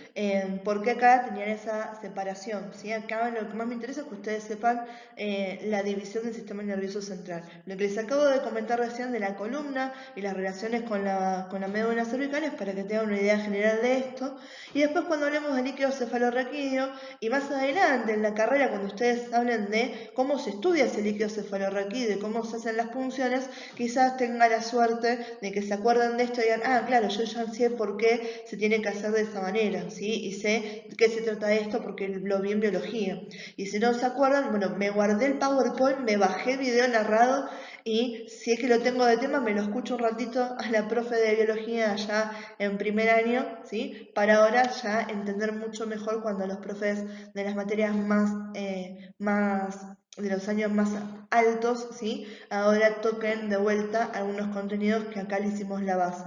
Por qué acá tenían esa separación, ¿sí? Acá lo que más me interesa es que ustedes sepan la división del sistema nervioso central. Lo que les acabo de comentar recién de la columna y las relaciones con la médula cervical es para que tengan una idea general de esto. Y después cuando hablemos de líquido cefalorraquídeo y más adelante en la carrera cuando ustedes hablen de cómo se estudia ese líquido cefalorraquídeo y cómo se hacen las punciones, quizás tengan la suerte de que se acuerden de esto y digan, ah, claro, yo ya sé por qué se tiene que hacer de esa manera, ¿sí? Y sé de qué se trata de esto porque lo vi en biología. Y si no se acuerdan, bueno, me guardé el PowerPoint, me bajé el video narrado y si es que lo tengo de tema, me lo escucho un ratito a la profe de biología allá en primer año, ¿sí? Para ahora ya entender mucho mejor cuando los profes de las materias más de los años más altos, ¿sí? Ahora toquen de vuelta algunos contenidos que acá le hicimos la base.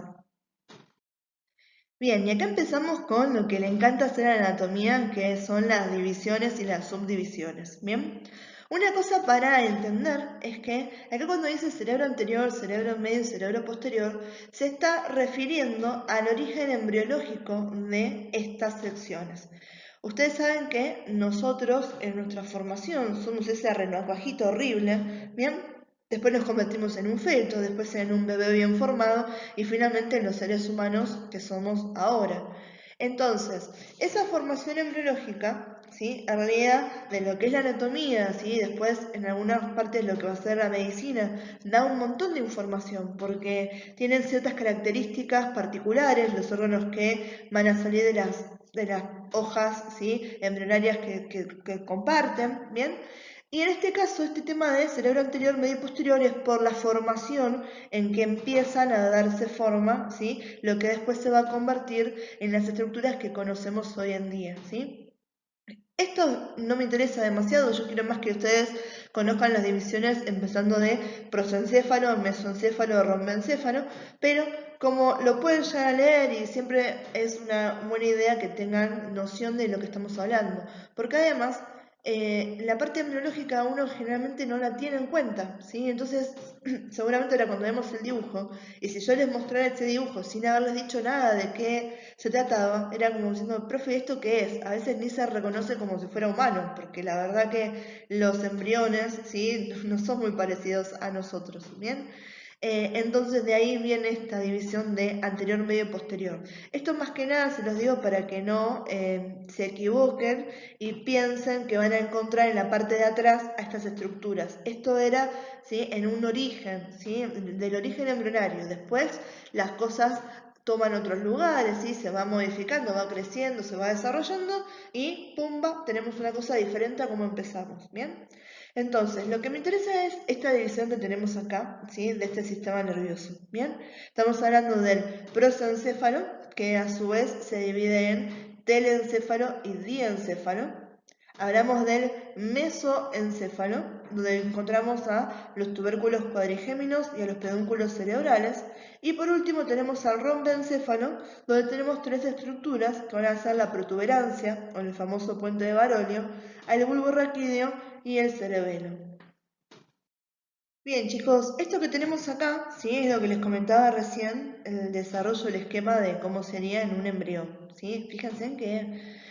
Bien, y acá empezamos con lo que le encanta hacer a la anatomía, que son las divisiones y las subdivisiones. Bien, una cosa para entender es que acá cuando dice cerebro anterior, cerebro medio y cerebro posterior, se está refiriendo al origen embriológico de estas secciones. Ustedes saben que nosotros en nuestra formación somos ese renacuajito horrible, ¿bien? Después nos convertimos en un feto, después en un bebé bien formado y finalmente en los seres humanos que somos ahora. Entonces, esa formación embriológica, ¿sí? En realidad, de lo que es la anatomía, ¿sí? Después en algunas partes lo que va a ser la medicina, da un montón de información porque tienen ciertas características particulares, los órganos que van a salir de las hojas, ¿sí? Embrionarias que comparten, ¿bien? Y en este caso, este tema de cerebro anterior, medio y posterior es por la formación en que empiezan a darse forma, ¿sí? Lo que después se va a convertir en las estructuras que conocemos hoy en día, ¿sí? Esto no me interesa demasiado, yo quiero más que ustedes conozcan las divisiones empezando de prosencéfalo, mesoencéfalo, rombencéfalo, pero como lo pueden ya leer y siempre es una buena idea que tengan noción de lo que estamos hablando, porque además la parte embriológica uno generalmente no la tiene en cuenta, ¿sí? Entonces, seguramente ahora cuando vemos el dibujo, y si yo les mostrara ese dibujo sin haberles dicho nada de qué se trataba, era como diciendo, profe, ¿esto qué es? A veces ni se reconoce como si fuera humano, porque la verdad que los embriones, ¿sí? No son muy parecidos a nosotros, ¿bien? Entonces de ahí viene esta división de anterior, medio y posterior. Esto más que nada se los digo para que no se equivoquen y piensen que van a encontrar en la parte de atrás a estas estructuras. Esto era, ¿sí? En un origen, ¿sí? Del origen embrionario. Después las cosas toman otros lugares, ¿sí? Se va modificando, va creciendo, se va desarrollando y ¡pumba! Tenemos una cosa diferente a como empezamos, ¿bien? Entonces, lo que me interesa es esta división que tenemos acá, ¿sí? De este sistema nervioso, ¿bien? Estamos hablando del prosencéfalo, que a su vez se divide en telencéfalo y diencéfalo. Hablamos del mesoencéfalo, donde encontramos a los tubérculos cuadrigéminos y a los pedúnculos cerebrales. Y por último tenemos al rombencéfalo, donde tenemos tres estructuras que van a ser la protuberancia, o el famoso puente de Barolio, el bulbo raquídeo y el cerebelo. Bien, chicos, esto que tenemos acá, ¿sí? Es lo que les comentaba recién, el desarrollo del esquema de cómo sería en un embrión, ¿sí? Fíjense en que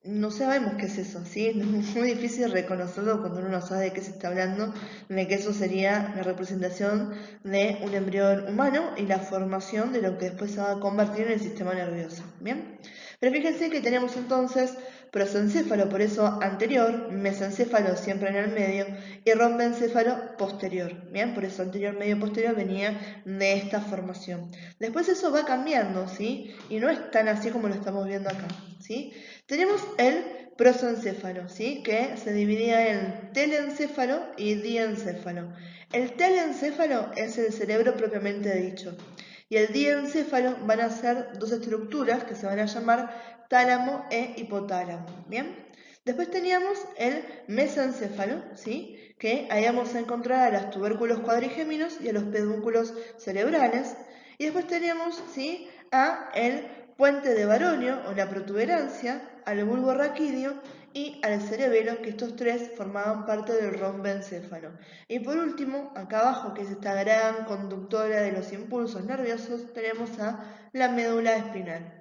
no sabemos qué es eso, ¿sí? Es muy difícil reconocerlo cuando uno no sabe de qué se está hablando, de que eso sería la representación de un embrión humano y la formación de lo que después se va a convertir en el sistema nervioso, ¿bien? Pero fíjense que tenemos entonces prosencéfalo, por eso anterior, mesencéfalo siempre en el medio, y rombencéfalo posterior, ¿bien? Por eso anterior, medio, posterior venía de esta formación. Después eso va cambiando, ¿sí? Y no es tan así como lo estamos viendo acá, ¿sí? Tenemos el prosencéfalo, ¿sí? Que se dividía en telencéfalo y diencéfalo. El telencéfalo es el cerebro propiamente dicho. Y el diencéfalo van a ser dos estructuras que se van a llamar tálamo e hipotálamo, ¿bien? Después teníamos el mesencéfalo, ¿sí? Que ahí vamos a encontrar a los tubérculos cuadrigéminos y a los pedúnculos cerebrales. Y después teníamos, ¿sí? A el puente de Barolio o la protuberancia, al bulbo raquídeo y al cerebelo, que estos tres formaban parte del rombencéfalo. Y por último, acá abajo, que es esta gran conductora de los impulsos nerviosos, tenemos a la médula espinal.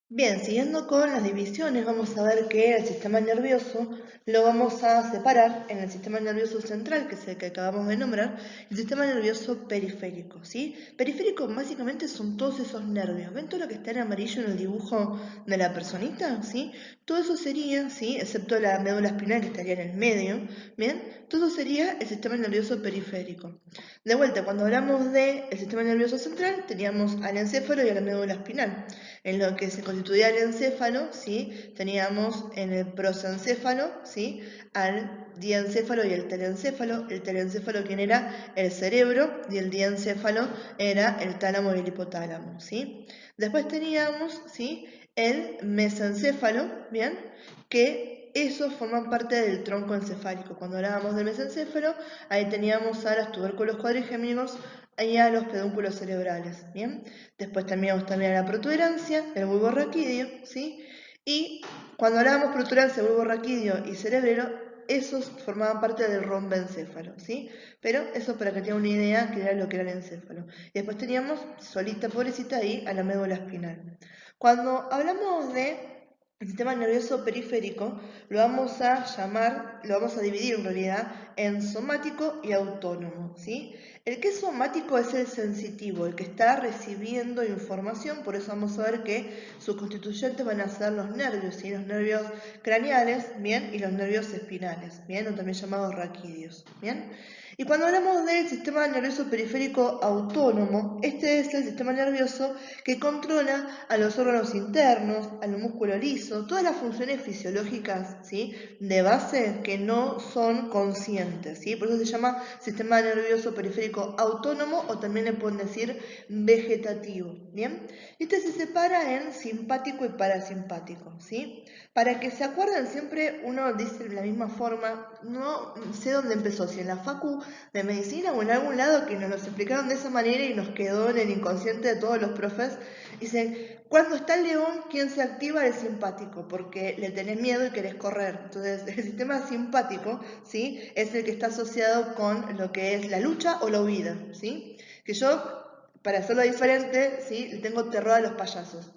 Bien, siguiendo con las divisiones, vamos a ver que el sistema nervioso lo vamos a separar en el sistema nervioso central, que es el que acabamos de nombrar, y el sistema nervioso periférico, ¿sí? Periférico básicamente son todos esos nervios. ¿Ven todo lo que está en amarillo en el dibujo de la personita? ¿Sí? Todo eso sería, ¿sí? Excepto la médula espinal que estaría en el medio, ¿bien? Todo sería el sistema nervioso periférico. De vuelta, cuando hablamos del sistema nervioso central, teníamos al encéfalo y a la médula espinal. En lo que se constituía el encéfalo, ¿sí? Teníamos en el prosencéfalo, ¿sí? Al diencéfalo y el telencéfalo. El telencéfalo, ¿quién era? El cerebro, y el diencéfalo era el tálamo y el hipotálamo, ¿sí? Después teníamos, ¿sí? El mesencéfalo, ¿bien? Que esos forman parte del tronco encefálico. Cuando hablábamos del mesencéfalo, ahí teníamos a los tubérculos cuadrigéminos y a los pedúnculos cerebrales, ¿bien? Después teníamos también a la protuberancia, el bulbo raquídeo, ¿sí? Y cuando hablábamos protuberancia, bulbo raquídeo y cerebelo, esos formaban parte del rombencéfalo, ¿sí? Pero eso para que tengan una idea que era lo que era el encéfalo. Y después teníamos, solita, pobrecita, ahí a la médula espinal. Cuando hablamos de el sistema nervioso periférico, lo vamos a llamar, lo vamos a dividir en realidad en somático y autónomo, ¿sí? El que es somático es el sensitivo, el que está recibiendo información, por eso vamos a ver que sus constituyentes van a ser los nervios, ¿sí? Los nervios craneales, ¿bien? Y los nervios espinales, ¿bien? O también llamados raquídeos, ¿bien? Y cuando hablamos del sistema nervioso periférico autónomo, este es el sistema nervioso que controla a los órganos internos, al músculo liso, todas las funciones fisiológicas, ¿sí? De base que no son conscientes, ¿sí? Por eso se llama sistema nervioso periférico autónomo o también le pueden decir vegetativo, ¿bien? Este se separa en simpático y parasimpático, ¿sí? Para que se acuerden siempre, uno dice de la misma forma, no sé dónde empezó, si en la facu de medicina o en algún lado que nos lo explicaron de esa manera y nos quedó en el inconsciente de todos los profes. Dicen, cuando está el león, ¿quién se activa? El simpático, porque le tenés miedo y querés correr. Entonces, el sistema simpático, ¿sí? Es el que está asociado con lo que es la lucha o la huida, ¿sí? Que yo, para hacerlo diferente, ¿sí? Le tengo terror a los payasos.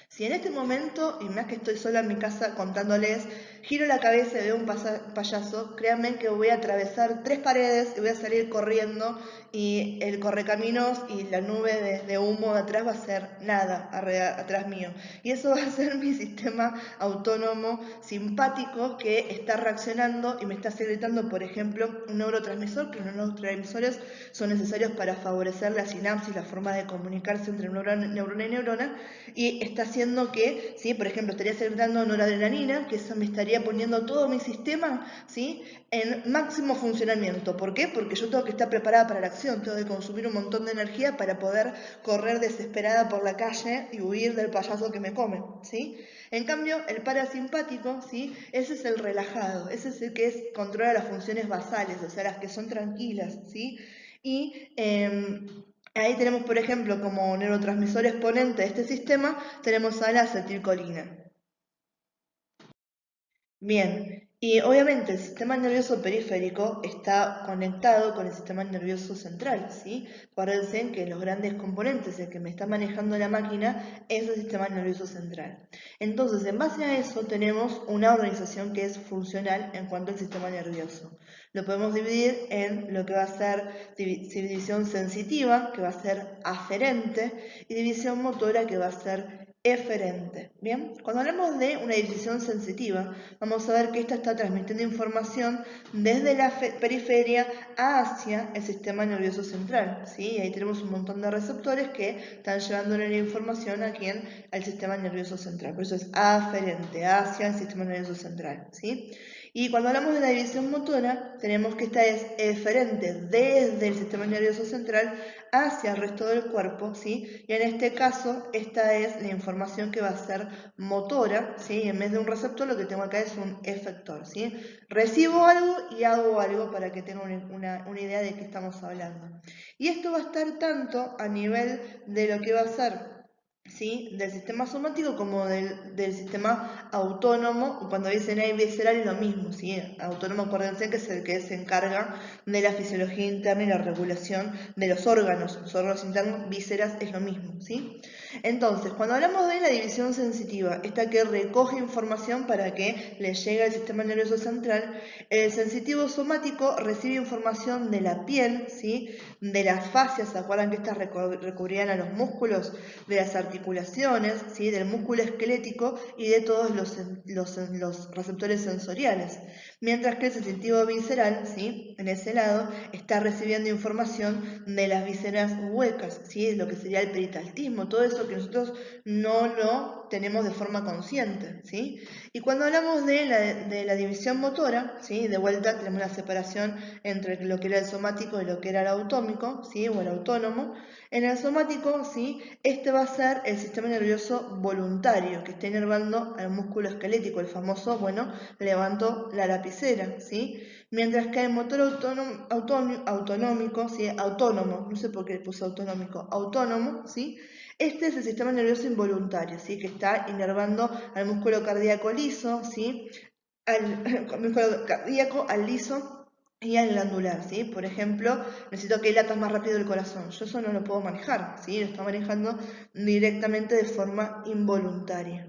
Si en este momento, y más que estoy sola en mi casa contándoles, giro la cabeza y veo un payaso, créanme que voy a atravesar 3 paredes y voy a salir corriendo y el correcaminos y la nube de humo de atrás va a ser nada atrás mío. Y eso va a ser mi sistema autónomo simpático que está reaccionando y me está secretando, por ejemplo, un neurotransmisor, que los neurotransmisores son necesarios para favorecer la sinapsis, la forma de comunicarse entre neurona y neurona, y está haciendo que, ¿sí? Por ejemplo, estaría secretando noradrenalina, que eso me estaría estaría poniendo todo mi sistema, ¿sí?, en máximo funcionamiento. ¿Por qué? Porque yo tengo que estar preparada para la acción, tengo que consumir un montón de energía para poder correr desesperada por la calle y huir del payaso que me come, ¿sí? En cambio, el parasimpático, ¿sí?, ese es el relajado, ese es el que controla las funciones basales, o sea, las que son tranquilas, ¿sí? Y ahí tenemos, por ejemplo, como neurotransmisor exponente de este sistema, tenemos a la acetilcolina. Bien, y obviamente el sistema nervioso periférico está conectado con el sistema nervioso central, ¿sí? Acuérdense que los grandes componentes, el que me está manejando la máquina, es el sistema nervioso central. Entonces, en base a eso, tenemos una organización que es funcional en cuanto al sistema nervioso. Lo podemos dividir en lo que va a ser división sensitiva, que va a ser aferente, y división motora, que va a ser eferente. Bien, cuando hablamos de una división sensitiva, vamos a ver que esta está transmitiendo información desde la periferia hacia el sistema nervioso central, ¿sí? Ahí tenemos un montón de receptores que están llevándole la información aquí al sistema nervioso central. Por eso es aferente, hacia el sistema nervioso central, ¿sí? Y cuando hablamos de la división motora, tenemos que esta es eferente desde el sistema nervioso central hacia el resto del cuerpo, ¿sí? Y en este caso, esta es la información que va a ser motora, ¿sí? En vez de un receptor, lo que tengo acá es un efector, ¿sí? Recibo algo y hago algo para que tengan una idea de qué estamos hablando. Y esto va a estar tanto a nivel de lo que va a ser, ¿sí?, del sistema somático como del sistema autónomo. Cuando dicen ahí visceral es lo mismo, ¿sí? Autónomo, acuérdense que es el que se encarga de la fisiología interna y la regulación de los órganos internos. Vísceras es lo mismo, ¿sí? Entonces, cuando hablamos de la división sensitiva, esta que recoge información para que le llegue al sistema nervioso central, el sensitivo somático recibe información de la piel, ¿sí?, de las fascias, ¿se acuerdan que estas recubrían a los músculos? De las articulaciones, ¿sí?, del músculo esquelético y de todos los receptores sensoriales. Mientras que el sensitivo visceral, ¿sí?, en ese lado, está recibiendo información de las vísceras huecas, ¿sí?, lo que sería el peritaltismo, todo eso que nosotros no lo tenemos de forma consciente, ¿sí? Y cuando hablamos de la división motora, ¿sí?, de vuelta tenemos la separación entre lo que era el somático y lo que era el autómico, ¿sí?, o el autónomo. En el somático, ¿sí?, este va a ser el sistema nervioso voluntario, que está inervando al músculo esquelético, el famoso, bueno, levanto la lapicera, ¿sí? Mientras que el motor autonómico, ¿sí?, autónomo, no sé por qué le puse autonómico, autónomo, ¿sí?, este es el sistema nervioso involuntario, ¿sí?, que está inervando al músculo cardíaco liso, ¿sí?, al músculo cardíaco, al liso y al glandular, ¿sí? Por ejemplo, necesito que latas más rápido el corazón. Yo eso no lo puedo manejar, ¿sí? Lo está manejando directamente de forma involuntaria.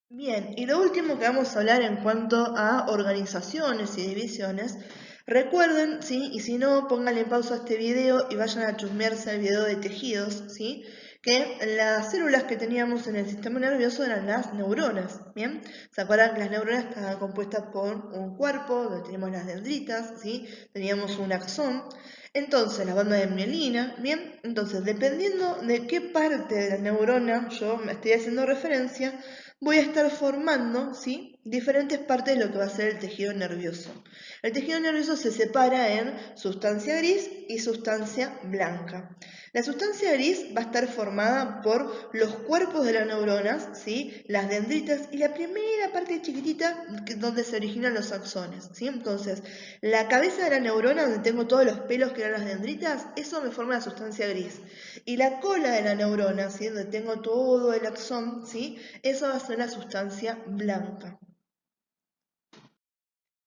Bien, y lo último que vamos a hablar en cuanto a organizaciones y divisiones, recuerden, ¿sí?, y si no, pónganle pausa a este video y vayan a chusmearse el video de tejidos, ¿sí?, que las células que teníamos en el sistema nervioso eran las neuronas, ¿bien? ¿Se acuerdan que las neuronas estaban compuestas por un cuerpo, donde teníamos las dendritas, ¿sí?, teníamos un axón, entonces la banda de mielina, ¿bien? Entonces, dependiendo de qué parte de la neurona yo me estoy haciendo referencia, voy a estar formando, ¿sí?, diferentes partes de lo que va a ser el tejido nervioso. El tejido nervioso se separa en sustancia gris y sustancia blanca. La sustancia gris va a estar formada por los cuerpos de las neuronas, ¿sí?, las dendritas y la primera parte chiquitita donde se originan los axones, ¿sí? Entonces, la cabeza de la neurona, donde tengo todos los pelos que eran las dendritas, eso me forma la sustancia gris. Y la cola de la neurona, ¿sí?, donde tengo todo el axón, ¿sí?, eso va a ser la sustancia blanca.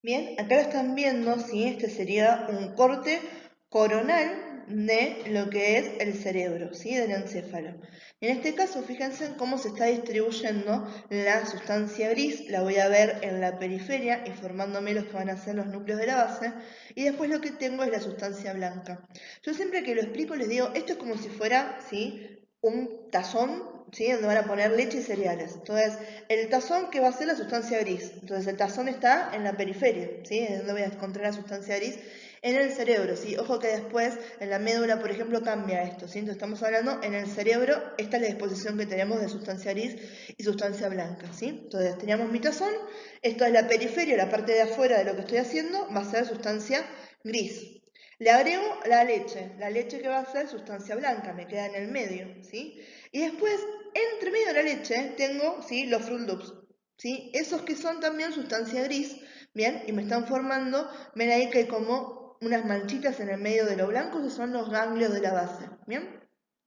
Bien, acá lo están viendo, ¿sí? Este sería un corte coronal de lo que es el cerebro, ¿sí?, del encéfalo. En este caso, fíjense en cómo se está distribuyendo la sustancia gris, la voy a ver en la periferia y formándome los que van a ser los núcleos de la base, y después lo que tengo es la sustancia blanca. Yo siempre que lo explico les digo, esto es como si fuera, ¿sí?, un tazón, ¿sí?, donde van a poner leche y cereales. Entonces, el tazón, que va a ser la sustancia gris. Entonces, el tazón está en la periferia, ¿sí?, es donde voy a encontrar la sustancia gris. En el cerebro, ¿sí? Ojo que después en la médula, por ejemplo, cambia esto, ¿sí? Entonces estamos hablando en el cerebro, esta es la disposición que tenemos de sustancia gris y sustancia blanca, ¿sí? Entonces teníamos mi tazón, esto es la periferia, la parte de afuera de lo que estoy haciendo, va a ser sustancia gris. Le agrego la leche que va a ser sustancia blanca, me queda en el medio, ¿sí? Y después, entre medio de la leche, tengo, ¿sí? Los Fruit Loops, ¿sí? Esos que son también sustancia gris, ¿bien? Y me están formando, ven ahí que hay como unas manchitas en el medio de lo blanco, que son los ganglios de la base, ¿bien?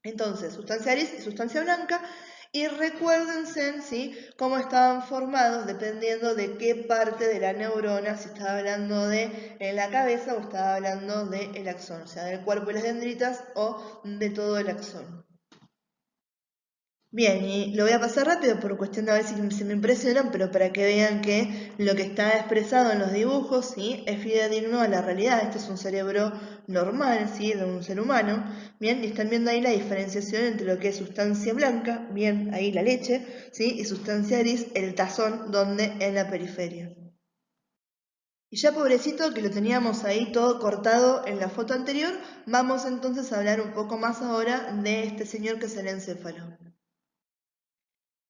Entonces, sustancia gris y sustancia blanca, y recuérdense, ¿sí? Cómo estaban formados dependiendo de qué parte de la neurona, si estaba hablando de la cabeza o estaba hablando del axón, o sea, del cuerpo de las dendritas o de todo el axón. Bien, y lo voy a pasar rápido por cuestión de a ver si se me impresionan, pero para que vean que lo que está expresado en los dibujos, ¿sí? Es fidedigno a la realidad. Este es un cerebro normal, ¿sí? De un ser humano. Bien, y están viendo ahí la diferenciación entre lo que es sustancia blanca, bien, ahí la leche, ¿sí? Y sustancia gris, el tazón, donde en la periferia. Y ya pobrecito que lo teníamos ahí todo cortado en la foto anterior, vamos entonces a hablar un poco más ahora de este señor que es el encéfalo.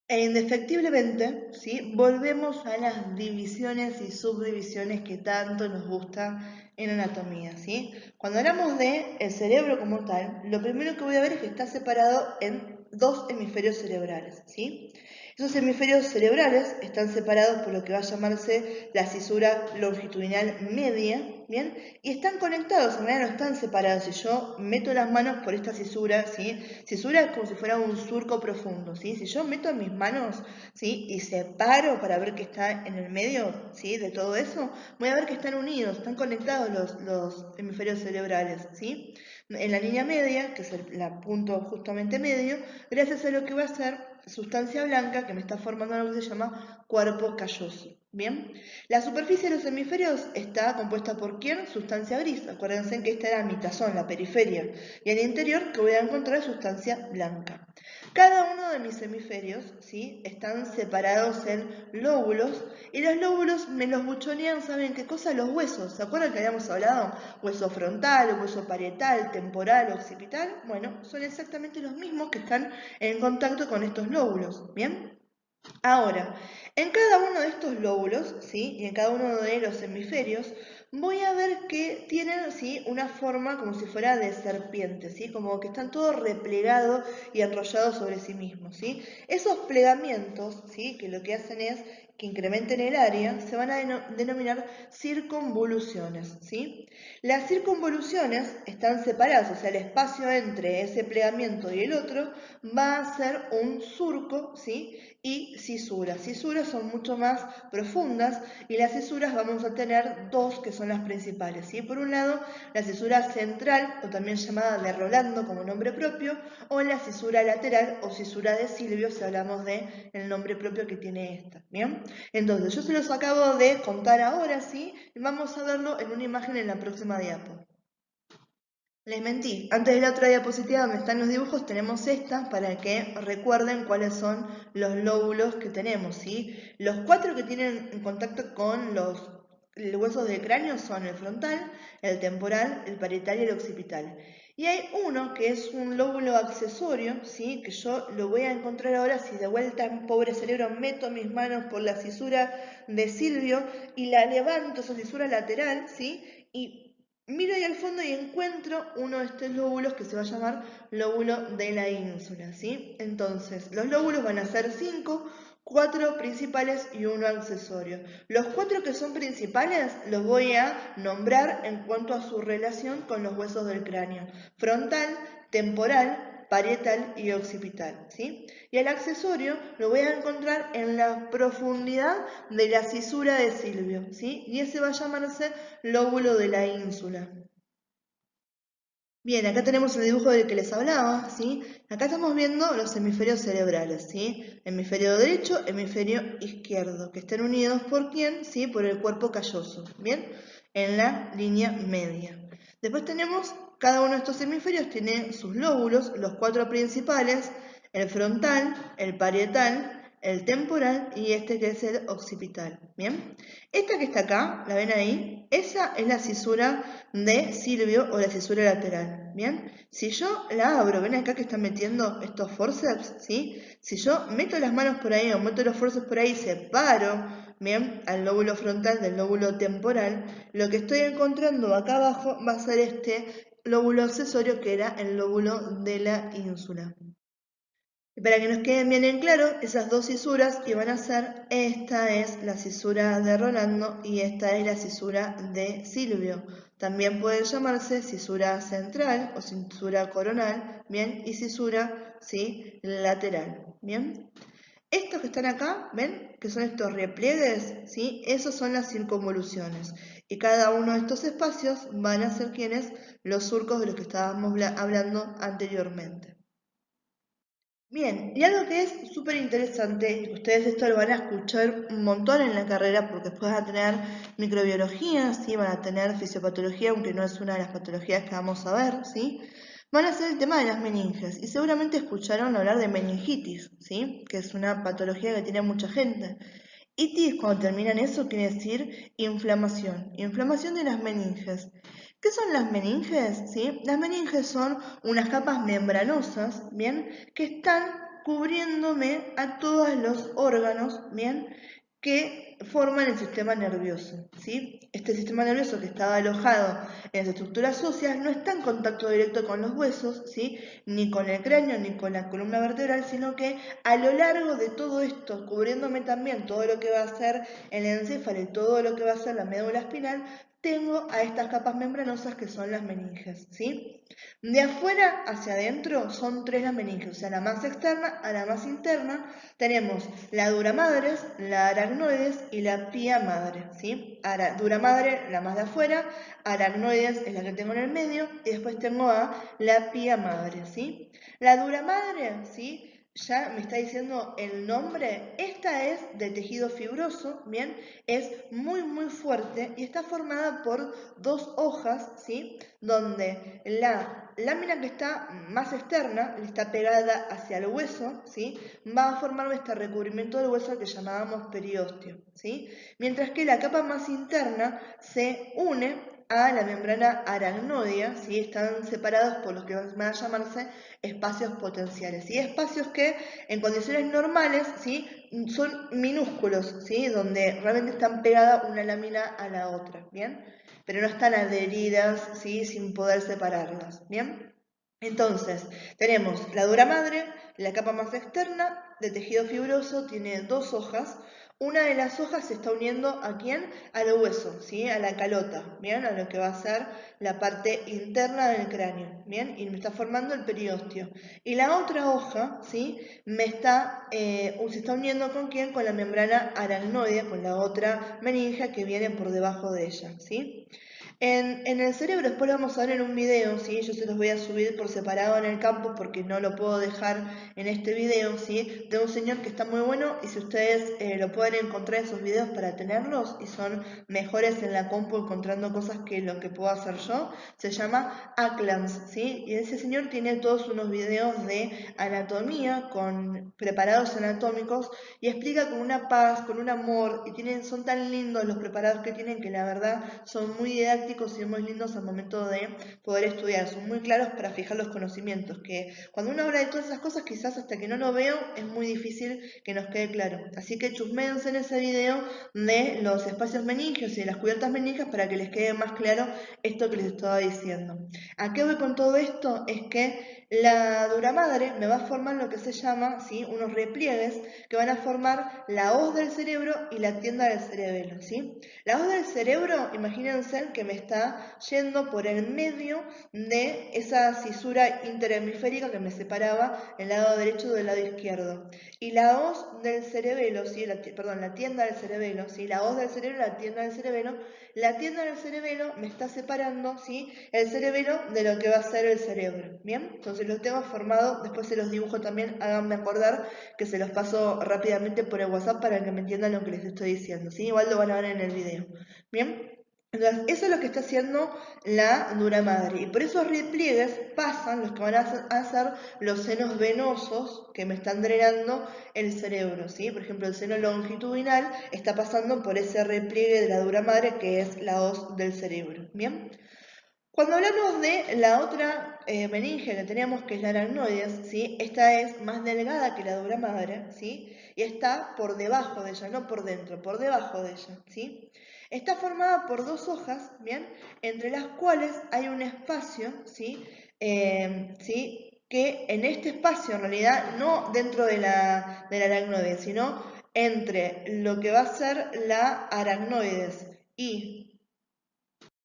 E indefectiblemente, ¿sí? Volvemos a las divisiones y subdivisiones que tanto nos gusta en anatomía, ¿sí? Cuando hablamos de el cerebro como tal, lo primero que voy a ver es que está separado en dos hemisferios cerebrales, ¿sí? Esos hemisferios cerebrales están separados por lo que va a llamarse la cisura longitudinal media, ¿bien? Y están conectados, en realidad no están separados. Si yo meto las manos por esta cisura, ¿sí? Cisura es como si fuera un surco profundo, ¿sí? Si yo meto mis manos, ¿sí? Y separo para ver qué está en el medio, ¿sí? De todo eso, voy a ver que están unidos, están conectados los hemisferios cerebrales, ¿sí? En la línea media, que es el punto justamente medio, gracias a lo que va a ser sustancia blanca que me está formando algo que se llama cuerpo calloso. Bien, la superficie de los hemisferios está compuesta por ¿quién? Sustancia gris. Acuérdense que esta era mi tazón, la periferia. Y en el interior que voy a encontrar sustancia blanca. Cada uno de mis hemisferios, ¿sí? Están separados en lóbulos. Y los lóbulos me los buchonean, ¿saben qué cosa? Los huesos. ¿Se acuerdan que habíamos hablado? Hueso frontal, hueso parietal, temporal, occipital. Bueno, son exactamente los mismos que están en contacto con estos lóbulos. ¿Bien? Ahora, en cada uno de estos lóbulos, ¿sí? Y en cada uno de los hemisferios, voy a ver que tienen, ¿sí? Una forma como si fuera de serpiente, ¿sí? Como que están todos replegados y enrollados sobre sí mismos, ¿sí? Esos plegamientos, ¿sí? Que lo que hacen es que incrementen el área, se van a denominar circunvoluciones, ¿sí? Las circunvoluciones están separadas, o sea, el espacio entre ese plegamiento y el otro va a ser un surco, ¿sí? Y cisuras. Cisuras son mucho más profundas y las cisuras vamos a tener dos que son las principales, ¿sí? Por un lado, la cisura central, o también llamada de Rolando como nombre propio, o la cisura lateral o cisura de Silvio, si hablamos de el nombre propio que tiene esta, ¿bien? Entonces, yo se los acabo de contar ahora, ¿sí? Y vamos a verlo en una imagen en la próxima diapo. Les mentí, antes de la otra diapositiva donde están los dibujos tenemos esta para que recuerden cuáles son los lóbulos que tenemos, ¿sí? Los cuatro que tienen en contacto con los huesos del cráneo son el frontal, el temporal, el parietal y el occipital. Y hay uno que es un lóbulo accesorio, ¿sí? Que yo lo voy a encontrar ahora si de vuelta en pobre cerebro meto mis manos por la cisura de Silvio y la levanto, esa cisura lateral, ¿sí? Y miro ahí al fondo y encuentro uno de estos lóbulos que se va a llamar lóbulo de la ínsula, ¿sí? Entonces, los lóbulos van a ser 5, 4 principales y uno accesorio. Los 4 que son principales los voy a nombrar en cuanto a su relación con los huesos del cráneo. Frontal, temporal, parietal y occipital, ¿sí? Y el accesorio lo voy a encontrar en la profundidad de la cisura de Silvio, ¿sí? Y ese va a llamarse lóbulo de la ínsula. Bien, acá tenemos el dibujo del que les hablaba, ¿sí? Acá estamos viendo los hemisferios cerebrales, ¿sí? Hemisferio derecho, hemisferio izquierdo, que están unidos ¿por quién? ¿Sí? Por el cuerpo calloso, ¿bien? En la línea media. Después tenemos, cada uno de estos hemisferios tiene sus lóbulos, los 4 principales, el frontal, el parietal, el temporal y este que es el occipital. Bien, esta que está acá, ¿la ven ahí? Esa es la cisura de Silvio o la cisura lateral. Bien, si yo la abro, ven acá que están metiendo estos forceps, ¿sí? Si yo meto las manos por ahí o meto los forceps por ahí y separo, bien, al lóbulo frontal del lóbulo temporal, lo que estoy encontrando acá abajo va a ser este lóbulo accesorio que era el lóbulo de la ínsula. Y para que nos queden bien en claro, esas dos cisuras iban a ser, esta es la cisura de Rolando y esta es la cisura de Silvio. También pueden llamarse cisura central o cisura coronal, ¿bien? Y cisura, ¿sí? Lateral, ¿bien? Estos que están acá, ¿ven? Que son estos repliegues, ¿sí? Esos son las circunvoluciones. Y cada uno de estos espacios van a ser quienes los surcos de los que estábamos hablando anteriormente. Bien, y algo que es súper interesante, y que ustedes esto lo van a escuchar un montón en la carrera, porque después van a tener microbiología, ¿sí? Van a tener fisiopatología, aunque no es una de las patologías que vamos a ver, ¿sí? Van a ser el tema de las meninges, y seguramente escucharon hablar de meningitis, ¿sí? Que es una patología que tiene mucha gente. Itis, cuando terminan eso, quiere decir inflamación, inflamación de las meninges. ¿Qué son las meninges? ¿Sí? Las meninges son unas capas membranosas, ¿bien? Que están cubriéndome a todos los órganos, ¿bien? Que forman el sistema nervioso, ¿sí? Este sistema nervioso que estaba alojado en las estructuras óseas no está en contacto directo con los huesos, ¿sí? Ni con el cráneo, ni con la columna vertebral, sino que a lo largo de todo esto, cubriéndome también todo lo que va a ser el encéfalo y todo lo que va a ser la médula espinal, tengo a estas capas membranosas que son las meninges, ¿sí? De afuera hacia adentro son tres las meninges, o sea, la más externa a la más interna tenemos la dura madre, la aracnoides y la pía madre, ¿sí? Dura madre, la más de afuera, aracnoides es la que tengo en el medio y después tengo a la pía madre, ¿sí? La dura madre, ¿sí? Ya me está diciendo el nombre, esta es de tejido fibroso, ¿bien? Es muy fuerte y está formada por dos hojas, ¿sí? Donde la lámina que está más externa, está pegada hacia el hueso, ¿sí? Va a formar este recubrimiento del hueso que llamábamos periósteo, ¿sí? Mientras que la capa más interna se une a la membrana aracnoidea, ¿sí? Están separados por los que van a llamarse espacios potenciales, ¿sí? Espacios que en condiciones normales, ¿sí? Son minúsculos, ¿sí? Donde realmente están pegadas una lámina a la otra, ¿bien? Pero no están adheridas, ¿sí? Sin poder separarlas, ¿bien? Entonces, tenemos la dura madre, la capa más externa de tejido fibroso, tiene dos hojas. Una de las hojas se está uniendo ¿a quién? Al hueso, ¿sí? A la calota, ¿bien? A lo que va a ser la parte interna del cráneo, ¿bien? Y me está formando el periósteo. Y la otra hoja, ¿sí? Se está uniendo ¿con quién? Con la membrana aracnoidea, con la otra meninge que viene por debajo de ella, ¿sí? En el cerebro, después lo vamos a ver en un video, ¿sí? Yo se los voy a subir por separado en el campus porque no lo puedo dejar en este video, ¿sí? De un señor que está muy bueno y si ustedes lo pueden encontrar esos videos para tenerlos y son mejores en la compu encontrando cosas que lo que puedo hacer yo, se llama Aclans, ¿sí? Y ese señor tiene todos unos videos de anatomía con preparados anatómicos y explica con una paz, con un amor y son tan lindos los preparados que tienen que la verdad son muy didácticos y muy lindos al momento de poder estudiar, son muy claros para fijar los conocimientos, que cuando uno habla de todas esas cosas quizás hasta que no lo veo es muy difícil que nos quede claro. Así que chusméense en ese video de los espacios meningios y de las cubiertas meningias para que les quede más claro esto que les estaba diciendo. ¿A qué voy con todo esto? Es que la dura madre me va a formar lo que se llama, ¿sí? Unos repliegues que van a formar la hoz del cerebro y la tienda del cerebelo, ¿sí? La hoz del cerebro, imagínense que me está yendo por el medio de esa cisura interhemisférica que me separaba el lado derecho del lado izquierdo. Y la hoz del cerebelo, ¿sí? La tienda del cerebelo, ¿sí? La hoz del cerebro, la tienda del cerebelo me está separando, ¿sí? El cerebelo de lo que va a ser el cerebro, ¿bien? Entonces los tengo formados, después se los dibujo también, háganme acordar que se los paso rápidamente por el WhatsApp para que me entiendan lo que les estoy diciendo, ¿sí? Igual lo van a ver en el video, ¿bien? Entonces, eso es lo que está haciendo la dura madre. Y por esos repliegues pasan los que van a ser los senos venosos que me están drenando el cerebro, ¿sí? Por ejemplo, el seno longitudinal está pasando por ese repliegue de la dura madre que es la hoz del cerebro, ¿bien? Cuando hablamos de la otra meninge que teníamos, que es la aracnoides, ¿sí? Esta es más delgada que la dura madre, ¿sí? Y está por debajo de ella, no por dentro, por debajo de ella, ¿sí? Está formada por dos hojas, ¿bien? Entre las cuales hay un espacio, ¿sí? ¿Sí? Que en este espacio, en realidad, no dentro de la aracnoides, sino entre lo que va a ser la aracnoides y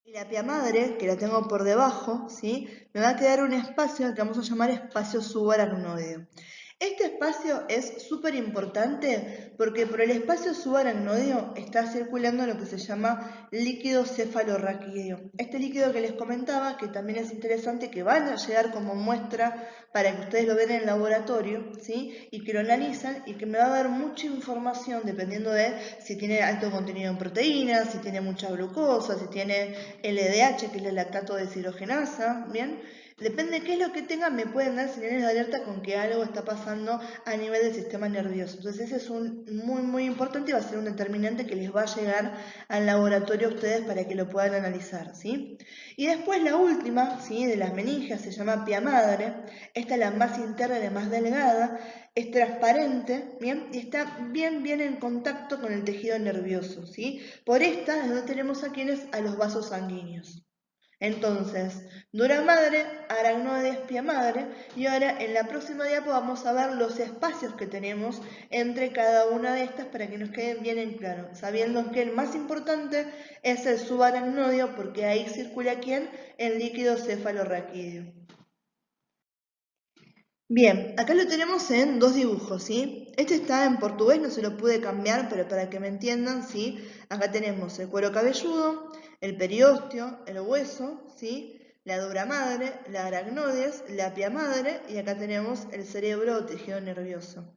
la pia madre, que la tengo por debajo, ¿sí? Me va a quedar un espacio que vamos a llamar espacio subaracnoideo. Este espacio es súper importante porque por el espacio subaracnoideo está circulando lo que se llama líquido cefalorraquídeo. Este líquido que les comentaba, que también es interesante que van a llegar como muestra para que ustedes lo vean en el laboratorio, ¿sí? Y que lo analizan y que me va a dar mucha información dependiendo de si tiene alto contenido en proteínas, si tiene mucha glucosa, si tiene LDH, que es el lactato deshidrogenasa, ¿bien? Depende de qué es lo que tengan, me pueden dar señales de alerta con que algo está pasando a nivel del sistema nervioso. Entonces ese es un muy importante y va a ser un determinante que les va a llegar al laboratorio a ustedes para que lo puedan analizar, ¿sí? Y después la última, ¿sí? De las meninges se llama pia madre. Esta es la más interna y la más delgada. Es transparente, ¿bien? Y está bien en contacto con el tejido nervioso, ¿sí? Por esta es donde tenemos a quienes, a los vasos sanguíneos. Entonces, dura madre, aracnoides, pia madre, y ahora en la próxima diapo vamos a ver los espacios que tenemos entre cada una de estas para que nos queden bien en claro, sabiendo que el más importante es el subaracnoideo porque ahí circula ¿quién? El líquido cefalorraquídeo. Bien, acá lo tenemos en dos dibujos, ¿sí? Este está en portugués, no se lo pude cambiar, pero para que me entiendan, ¿sí? Acá tenemos el cuero cabelludo, el periósteo, el hueso, ¿sí? La dura madre, la aracnoides, la pia madre, y acá tenemos el cerebro o tejido nervioso.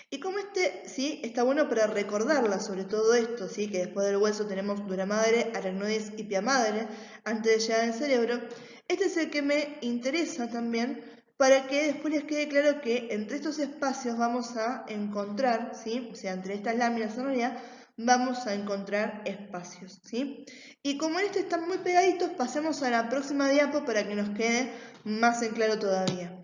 Y como este, ¿sí? Está bueno para recordarla sobre todo esto, ¿sí? Que después del hueso tenemos dura madre, aracnoides y pia madre, antes de llegar al cerebro. Este es el que me interesa también para que después les quede claro que entre estos espacios vamos a encontrar, ¿sí? O sea, entre estas láminas en realidad vamos a encontrar espacios, ¿sí? Y como en este están muy pegaditos, pasemos a la próxima diapo para que nos quede más en claro todavía.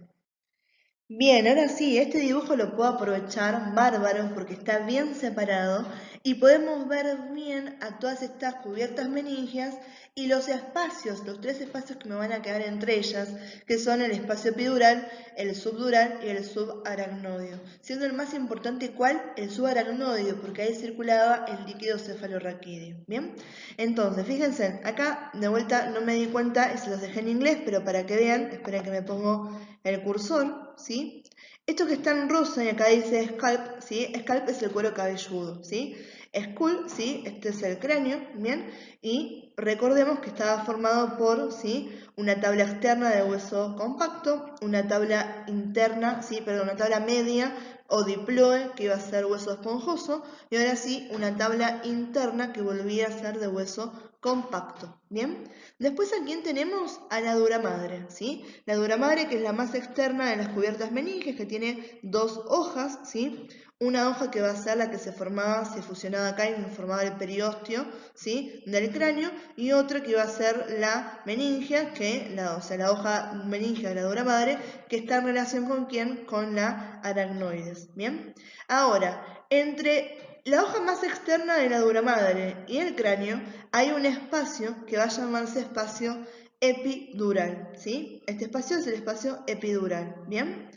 Bien, ahora sí, este dibujo lo puedo aprovechar bárbaro porque está bien separado y podemos ver bien a todas estas cubiertas meningias y los espacios, los tres espacios que me van a quedar entre ellas, que son el espacio epidural, el subdural y el subaracnoideo. Siendo el más importante, ¿cuál? El subaracnoideo, porque ahí circulaba el líquido cefalorraquídeo. Bien, entonces, fíjense, acá de vuelta no me di cuenta y se los dejé en inglés, pero para que vean, esperen que me pongo el cursor, ¿sí? Esto que está en rosa y acá dice scalp, ¿sí? Scalp es el cuero cabelludo, ¿sí? Skull, ¿sí? Este es el cráneo, ¿bien? Y recordemos que estaba formado por, ¿sí? Una tabla externa de hueso compacto, una tabla interna, ¿sí? Perdón, una tabla media o diploe, que iba a ser hueso esponjoso, y ahora sí, una tabla interna que volvía a ser de hueso compacto, ¿bien? Después, ¿a quién tenemos? A la dura madre, ¿sí? La dura madre, que es la más externa de las cubiertas meninges, que tiene dos hojas, ¿sí? Una hoja que va a ser la que se formaba, se fusionaba acá y se formaba el periósteo, ¿sí? Del cráneo, y otra que va a ser la meningia, o sea, la hoja meningia de la dura madre, que está en relación con ¿quién? Con la aracnoides, ¿bien? Ahora, entre la hoja más externa de la dura madre y el cráneo hay un espacio que va a llamarse espacio epidural, ¿sí? Este espacio es el espacio epidural, ¿bien?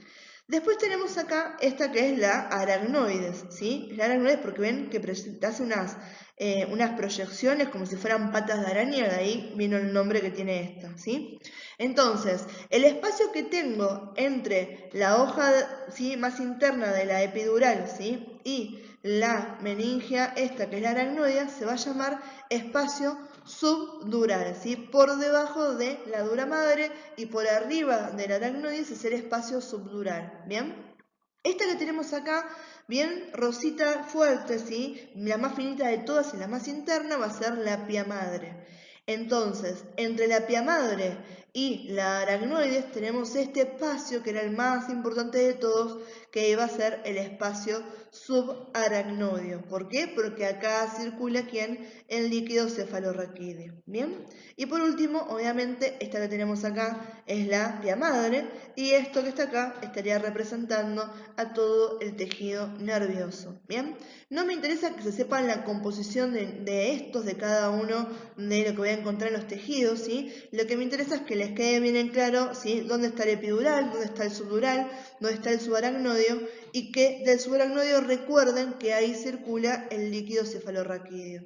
Después tenemos acá esta que es la aracnoides, ¿sí? La aracnoides porque ven que hace unas proyecciones como si fueran patas de araña, y de ahí vino el nombre que tiene esta, ¿sí? Entonces, el espacio que tengo entre la hoja, ¿sí? Más interna de la epidural, ¿sí? Y la meningia, esta que es la aracnoidea, se va a llamar espacio subdural, ¿sí? Por debajo de la dura madre y por arriba de la aracnoides es el espacio subdural, ¿bien? Esta que tenemos acá, bien rosita fuerte, ¿sí? La más finita de todas y la más interna va a ser la pia madre. Entonces, entre la pia madre y la aracnoides tenemos este espacio que era el más importante de todos, que iba a ser el espacio subaracnoideo. ¿Por qué? Porque acá circula ¿quién? El líquido cefalorraquídeo. ¿Bien? Y por último, obviamente, esta que tenemos acá es la pia madre y esto que está acá estaría representando a todo el tejido nervioso. ¿Bien? No me interesa que se sepan la composición de estos, de cada uno de lo que voy a encontrar en los tejidos, ¿sí? Lo que me interesa es que les quede bien en claro, ¿sí? Dónde está el epidural, dónde está el subdural, dónde está el subaracnoideo y que del subaracnoideo recuerden que ahí circula el líquido cefalorraquídeo.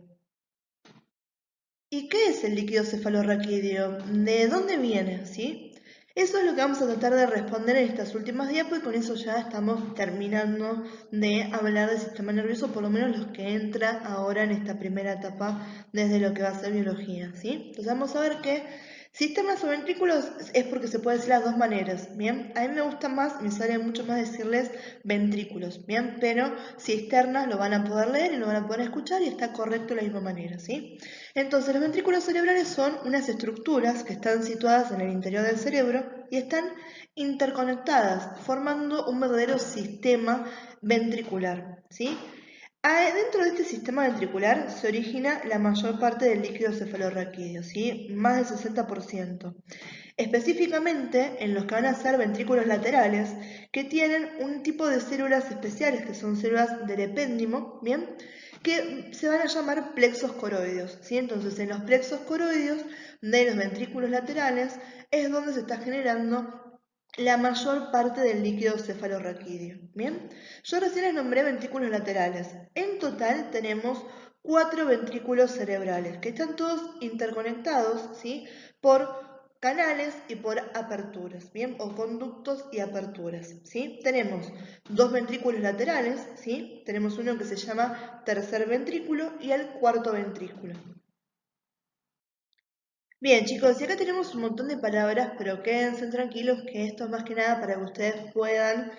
¿Y qué es el líquido cefalorraquídeo? ¿De dónde viene? ¿Sí? Eso es lo que vamos a tratar de responder en estas últimas diapos y con eso ya estamos terminando de hablar del sistema nervioso, por lo menos los que entra ahora en esta primera etapa desde lo que va a ser biología, ¿sí? Entonces vamos a ver que sistemas o ventrículos es porque se puede decir las dos maneras, ¿bien? A mí me gusta más, me sale mucho más decirles ventrículos, ¿bien? Pero cisternas lo van a poder leer y lo van a poder escuchar y está correcto de la misma manera, ¿sí? Entonces, los ventrículos cerebrales son unas estructuras que están situadas en el interior del cerebro y están interconectadas, formando un verdadero sistema ventricular, ¿sí? Dentro de este sistema ventricular se origina la mayor parte del líquido cefalorraquídeo, ¿sí? Más del 60%. Específicamente en los que van a ser ventrículos laterales, que tienen un tipo de células especiales, que son células del epéndimo, ¿bien? Que se van a llamar plexos coroideos, ¿sí? Entonces, en los plexos coroideos de los ventrículos laterales es donde se está generando la mayor parte del líquido cefalorraquídeo, ¿bien? Yo recién les nombré ventrículos laterales. En total tenemos 4 ventrículos cerebrales, que están todos interconectados, ¿sí? Por canales y por aperturas, ¿bien? O conductos y aperturas, ¿sí? Tenemos 2 ventrículos laterales, ¿sí? Tenemos uno que se llama tercer ventrículo y el cuarto ventrículo. Bien, chicos, y acá tenemos un montón de palabras, pero quédense tranquilos que esto es más que nada para que ustedes puedan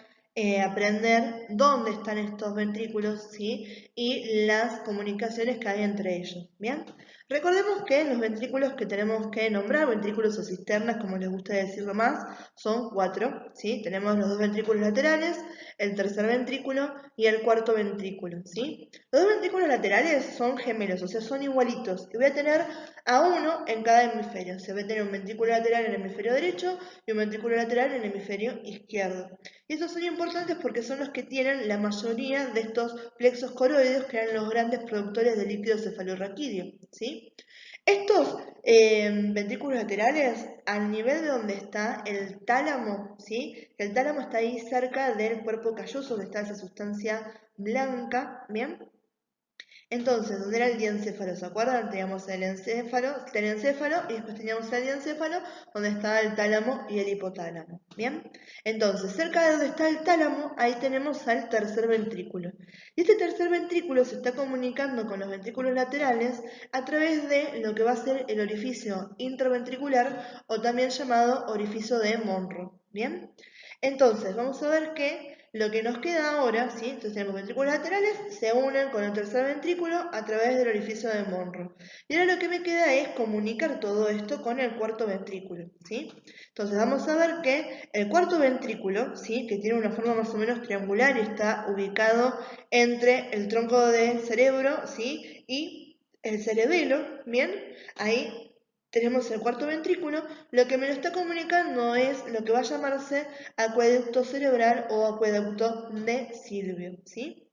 aprender dónde están estos ventrículos, ¿sí? Y las comunicaciones que hay entre ellos, ¿bien? Recordemos que los ventrículos que tenemos que nombrar, ventrículos o cisternas, como les gusta decirlo más, son 4, ¿sí? Tenemos los 2 ventrículos laterales, el tercer ventrículo y el cuarto ventrículo, ¿sí? Los 2 ventrículos laterales son gemelos, o sea, son igualitos, y voy a tener a uno en cada hemisferio. Se va a tener un ventrículo lateral en el hemisferio derecho y un ventrículo lateral en el hemisferio izquierdo. Y estos son importantes porque son los que tienen la mayoría de estos plexos coroideos, que eran los grandes productores de líquido cefalorraquídeo, ¿sí? Estos ventrículos laterales, al nivel de donde está el tálamo, ¿sí? El tálamo está ahí cerca del cuerpo calloso, donde está esa sustancia blanca, ¿bien? Entonces, ¿dónde era el diencéfalo? ¿Se acuerdan? Teníamos el tenencéfalo y después teníamos el diencéfalo, donde estaba el tálamo y el hipotálamo. ¿Bien? Entonces, cerca de donde está el tálamo, ahí tenemos al tercer ventrículo. Y este tercer ventrículo se está comunicando con los ventrículos laterales a través de lo que va a ser el orificio interventricular o también llamado orificio de Monro. ¿Bien? Entonces, vamos a ver que lo que nos queda ahora, ¿sí? Entonces tenemos ventrículos laterales, se unen con el tercer ventrículo a través del orificio de Monro. Y ahora lo que me queda es comunicar todo esto con el cuarto ventrículo, ¿sí? Entonces vamos a ver que el cuarto ventrículo, ¿sí? Que tiene una forma más o menos triangular y está ubicado entre el tronco del cerebro, ¿sí? Y el cerebelo, ¿bien? Ahí tenemos el cuarto ventrículo, lo que me lo está comunicando es lo que va a llamarse acueducto cerebral o acueducto de Silvio, ¿sí?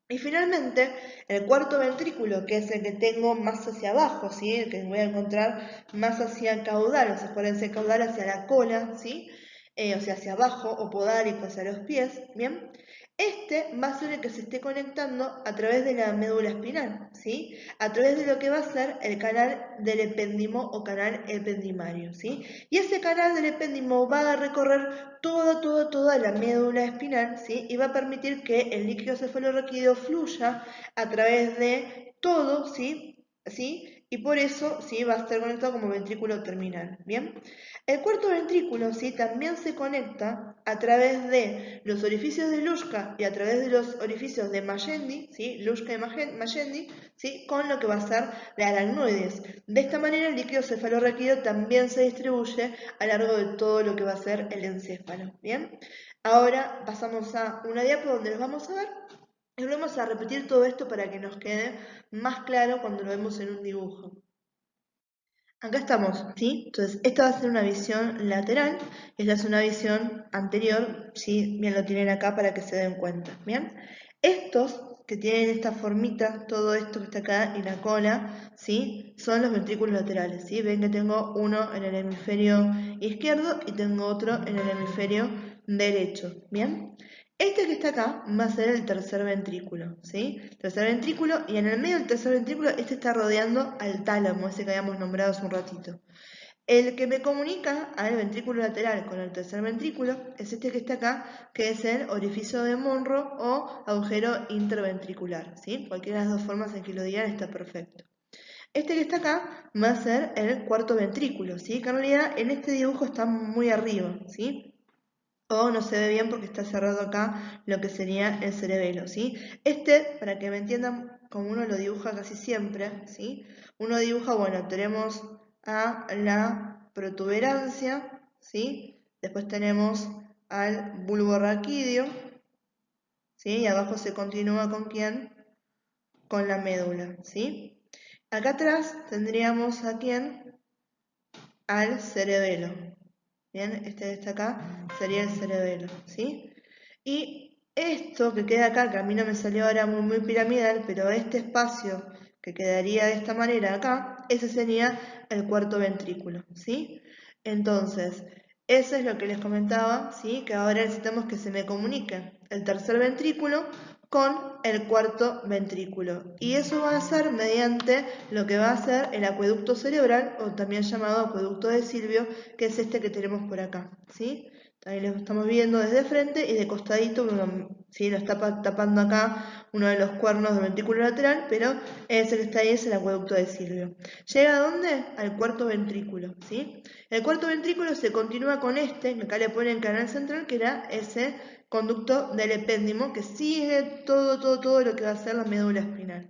Y finalmente, el cuarto ventrículo, que es el que tengo más hacia abajo, ¿sí? El que voy a encontrar más hacia caudal, o sea, acuérdense, caudal hacia la cola, ¿sí? O sea, hacia abajo, o podálico hacia los pies, ¿bien? Este va a ser el que se esté conectando a través de la médula espinal, ¿sí? A través de lo que va a ser el canal del epéndimo o canal ependimario, ¿sí? Y ese canal del epéndimo va a recorrer toda la médula espinal, ¿sí? Y va a permitir que el líquido cefalorraquídeo fluya a través de todo, ¿sí? ¿Sí? y por eso, ¿sí? Va a estar conectado como ventrículo terminal, ¿bien? El cuarto ventrículo, ¿sí? También se conecta a través de los orificios de Luschka y a través de los orificios de Magendie, ¿sí? Luschka y Magendie, ¿sí? Con lo que va a ser la aracnoides. De esta manera el líquido cefalorraquídeo también se distribuye a lo largo de todo lo que va a ser el encéfalo, ¿bien? Ahora pasamos a una diapo donde los vamos a ver y vamos a repetir todo esto para que nos quede más claro cuando lo vemos en un dibujo. Acá estamos, ¿sí? Entonces, esta va a ser una visión lateral, esta es una visión anterior, ¿sí? Bien, lo tienen acá para que se den cuenta, ¿bien? Estos que tienen esta formita, todo esto que está acá y la cola, ¿sí? Son los ventrículos laterales, ¿sí? Ven que tengo uno en el hemisferio izquierdo y tengo otro en el hemisferio derecho, ¿bien? Este que está acá va a ser el tercer ventrículo, ¿sí? Tercer ventrículo, y en el medio del tercer ventrículo, este está rodeando al tálamo, ese que habíamos nombrado hace un ratito. El que me comunica al ventrículo lateral con el tercer ventrículo es este que está acá, que es el orificio de Monro o agujero interventricular, ¿sí? Cualquiera de las dos formas en que lo digan está perfecto. Este que está acá va a ser el cuarto ventrículo, ¿sí? Que en realidad en este dibujo está muy arriba, ¿sí? O no se ve bien porque está cerrado acá lo que sería el cerebelo, ¿sí? Este, para que me entiendan, como uno lo dibuja casi siempre, ¿sí? Uno dibuja, bueno, tenemos a la protuberancia, ¿sí? Después tenemos al bulbo raquídeo, ¿sí? Y abajo se continúa con quién? Con la médula, ¿sí? Acá atrás tendríamos a quién? Al cerebelo. Bien, este de acá sería el cerebelo, ¿sí? Y esto que queda acá, que a mí no me salió ahora muy piramidal, pero este espacio que quedaría de esta manera acá, ese sería el cuarto ventrículo, ¿sí? Entonces, eso es lo que les comentaba, ¿sí? Que ahora necesitamos que se me comunique el tercer ventrículo con el cuarto ventrículo. Y eso va a ser mediante lo que va a ser el acueducto cerebral, o también llamado acueducto de Silvio, que es este que tenemos por acá, ¿sí? Ahí lo estamos viendo desde frente y de costadito, ¿sí? Lo está tapando acá uno de los cuernos del ventrículo lateral, pero ese que está ahí es el acueducto de Silvio. ¿Llega a dónde? Al cuarto ventrículo, ¿sí? El cuarto ventrículo se continúa con este, que acá le ponen canal central, que era ese conducto del epéndimo que sigue todo lo que va a ser la médula espinal.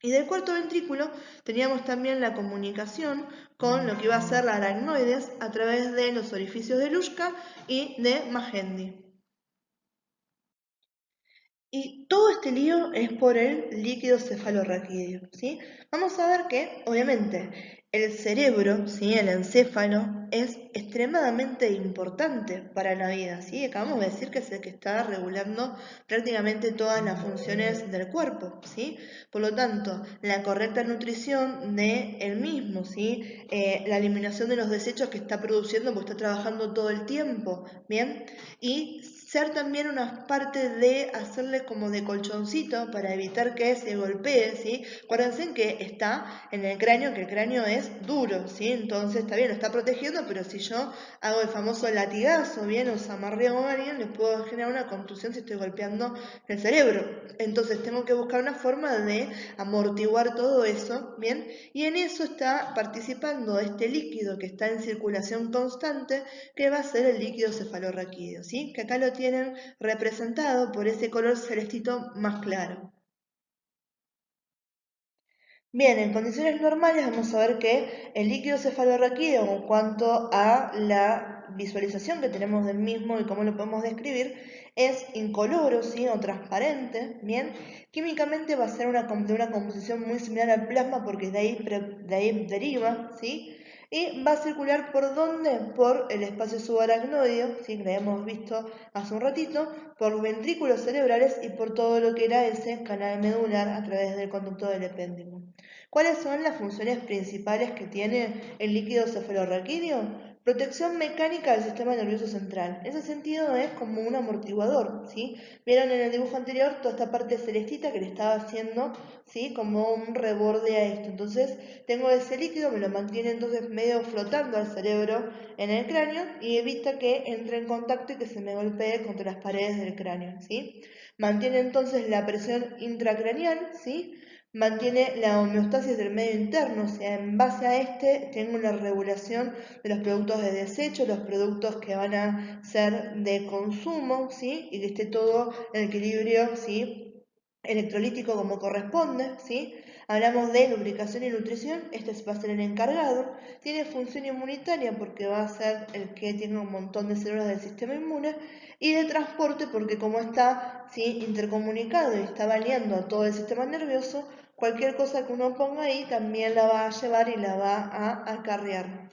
Y del cuarto ventrículo teníamos también la comunicación con lo que iba a ser la aracnoides a través de los orificios de Luschka y de Magendie. Y todo este lío es por el líquido cefalorraquídeo, ¿sí? Vamos a ver que, obviamente, el cerebro, ¿sí? El encéfalo, es extremadamente importante para la vida, ¿sí? Acabamos de decir que es el que está regulando prácticamente todas las funciones del cuerpo, ¿sí? Por lo tanto, la correcta nutrición de él mismo, ¿sí? La eliminación de los desechos que está produciendo, porque está trabajando todo el tiempo, ¿bien? Y ser también una parte de hacerle como de colchoncito para evitar que se golpee, ¿sí? Acuérdense que está en el cráneo, que el cráneo es duro, ¿sí? Entonces está bien, lo está protegiendo, pero si yo hago el famoso latigazo, bien, o zamarreo a alguien, les puedo generar una contusión si estoy golpeando el cerebro. Entonces tengo que buscar una forma de amortiguar todo eso, bien, y en eso está participando este líquido que está en circulación constante, que va a ser el líquido cefalorraquídeo, ¿sí? Que acá lo tienen representado por ese color celestito más claro. Bien, en condiciones normales vamos a ver que el líquido cefalorraquídeo, en cuanto a la visualización que tenemos del mismo y cómo lo podemos describir, es incoloro, ¿sí? O transparente, ¿bien? Químicamente va a ser de una composición muy similar al plasma porque de ahí deriva, ¿sí? Y va a circular ¿por dónde? Por el espacio subaracnoideo, ¿sí? Que lo habíamos visto hace un ratito, por ventrículos cerebrales y por todo lo que era ese canal medular a través del conducto del epéndimo. ¿Cuáles son las funciones principales que tiene el líquido cefalorraquídeo? Protección mecánica del sistema nervioso central. En ese sentido es como un amortiguador, ¿sí? Vieron en el dibujo anterior toda esta parte celestita que le estaba haciendo, ¿sí? Como un reborde a esto. Entonces tengo ese líquido, me lo mantiene entonces medio flotando al cerebro en el cráneo y evita que entre en contacto y que se me golpee contra las paredes del cráneo, ¿sí? Mantiene entonces la presión intracraneal, ¿sí? mantiene la homeostasis del medio interno, o sea, en base a este tengo una regulación de los productos de desecho, los productos que van a ser de consumo, ¿sí? Y que esté todo en equilibrio, ¿sí? Electrolítico como corresponde, ¿sí? Hablamos de lubricación y nutrición, este va a ser el encargado. Tiene función inmunitaria porque va a ser el que tiene un montón de células del sistema inmune. Y de transporte porque como está, ¿sí? Intercomunicado y está baleando a todo el sistema nervioso, cualquier cosa que uno ponga ahí también la va a llevar y la va a acarrear.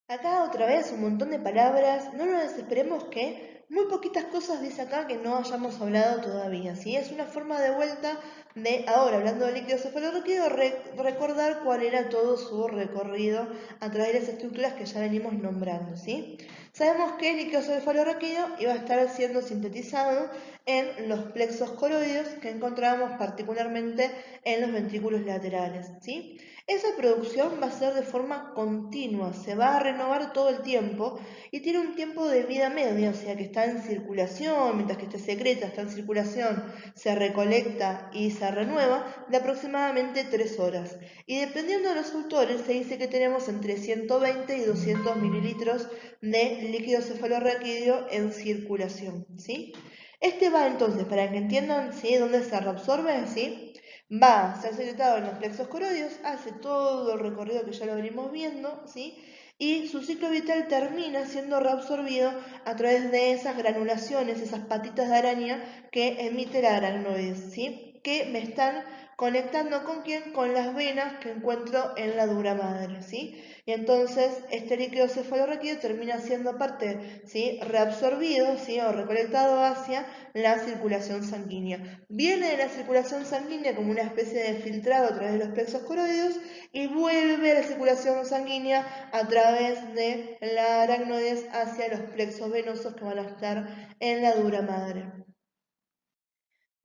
Acá otra vez un montón de palabras, no nos desesperemos que muy poquitas cosas dice acá que no hayamos hablado todavía, ¿sí? Es una forma de vuelta de, ahora hablando de líquido cefalorraquídeo, recordar cuál era todo su recorrido a través de las estructuras que ya venimos nombrando, ¿sí? Sabemos que el líquido cefalorraquídeo iba a estar siendo sintetizado en los plexos coroideos que encontramos particularmente en los ventrículos laterales, ¿sí? Esa producción va a ser de forma continua, se va a renovar todo el tiempo y tiene un tiempo de vida media, o sea que está en circulación, mientras que esté secreta, está en circulación, se recolecta y se renueva de aproximadamente 3 horas. Y dependiendo de los autores, se dice que tenemos entre 120 y 200 mililitros de líquido cefalorraquídeo en circulación, ¿sí? Este va entonces, para que entiendan, ¿sí? ¿Dónde se reabsorbe? ¿Sí? Va a ser secretado en los plexos coroideos, hace todo el recorrido que ya lo venimos viendo, ¿sí? Y su ciclo vital termina siendo reabsorbido a través de esas granulaciones, esas patitas de araña que emite la aracnoides, ¿sí? Que me están conectando con quién, con las venas que encuentro en la dura madre, ¿sí? Y entonces este líquido cefalorraquídeo termina siendo parte, ¿sí? Reabsorbido, ¿sí? O recolectado hacia la circulación sanguínea. Viene de la circulación sanguínea como una especie de filtrado a través de los plexos coroideos y vuelve a la circulación sanguínea a través de la aracnoides hacia los plexos venosos que van a estar en la dura madre.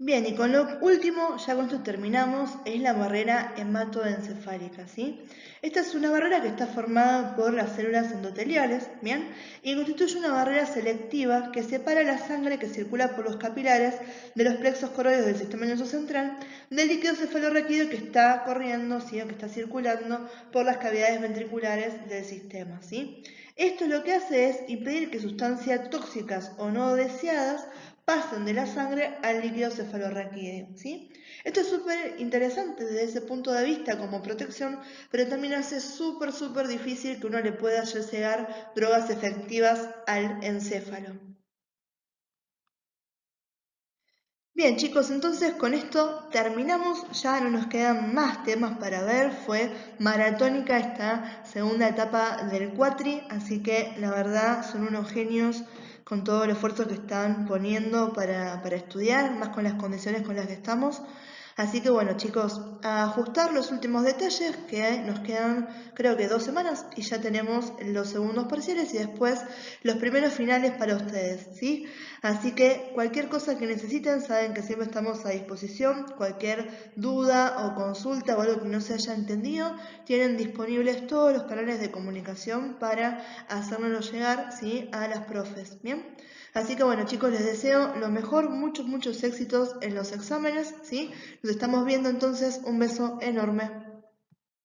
Bien, y con lo último, ya con esto terminamos, es la barrera hematoencefálica, ¿sí? Esta es una barrera que está formada por las células endoteliales, ¿bien? Y constituye una barrera selectiva que separa la sangre que circula por los capilares de los plexos coroideos del sistema nervioso central del líquido cefalorraquídeo que está corriendo, ¿sí? O que está circulando por las cavidades ventriculares del sistema, ¿sí? Esto lo que hace es impedir que sustancias tóxicas o no deseadas pasan de la sangre al líquido cefalorraquídeo, ¿sí? Esto es súper interesante desde ese punto de vista como protección, pero también hace súper difícil que uno le pueda llegar drogas efectivas al encéfalo. Bien chicos, entonces con esto terminamos, ya no nos quedan más temas para ver, fue maratónica esta segunda etapa del cuatri, así que la verdad son unos genios con todo el esfuerzo que están poniendo para estudiar, más con las condiciones con las que estamos. Así que bueno chicos, a ajustar los últimos detalles que nos quedan creo que 2 semanas y ya tenemos los segundos parciales y después los primeros finales para ustedes, ¿sí? Así que cualquier cosa que necesiten saben que siempre estamos a disposición, cualquier duda o consulta o algo que no se haya entendido, tienen disponibles todos los canales de comunicación para hacérnoslo llegar, ¿sí? A las profes, ¿bien? Así que bueno chicos, les deseo lo mejor, muchos éxitos en los exámenes, ¿sí? Nos estamos viendo entonces, un beso enorme.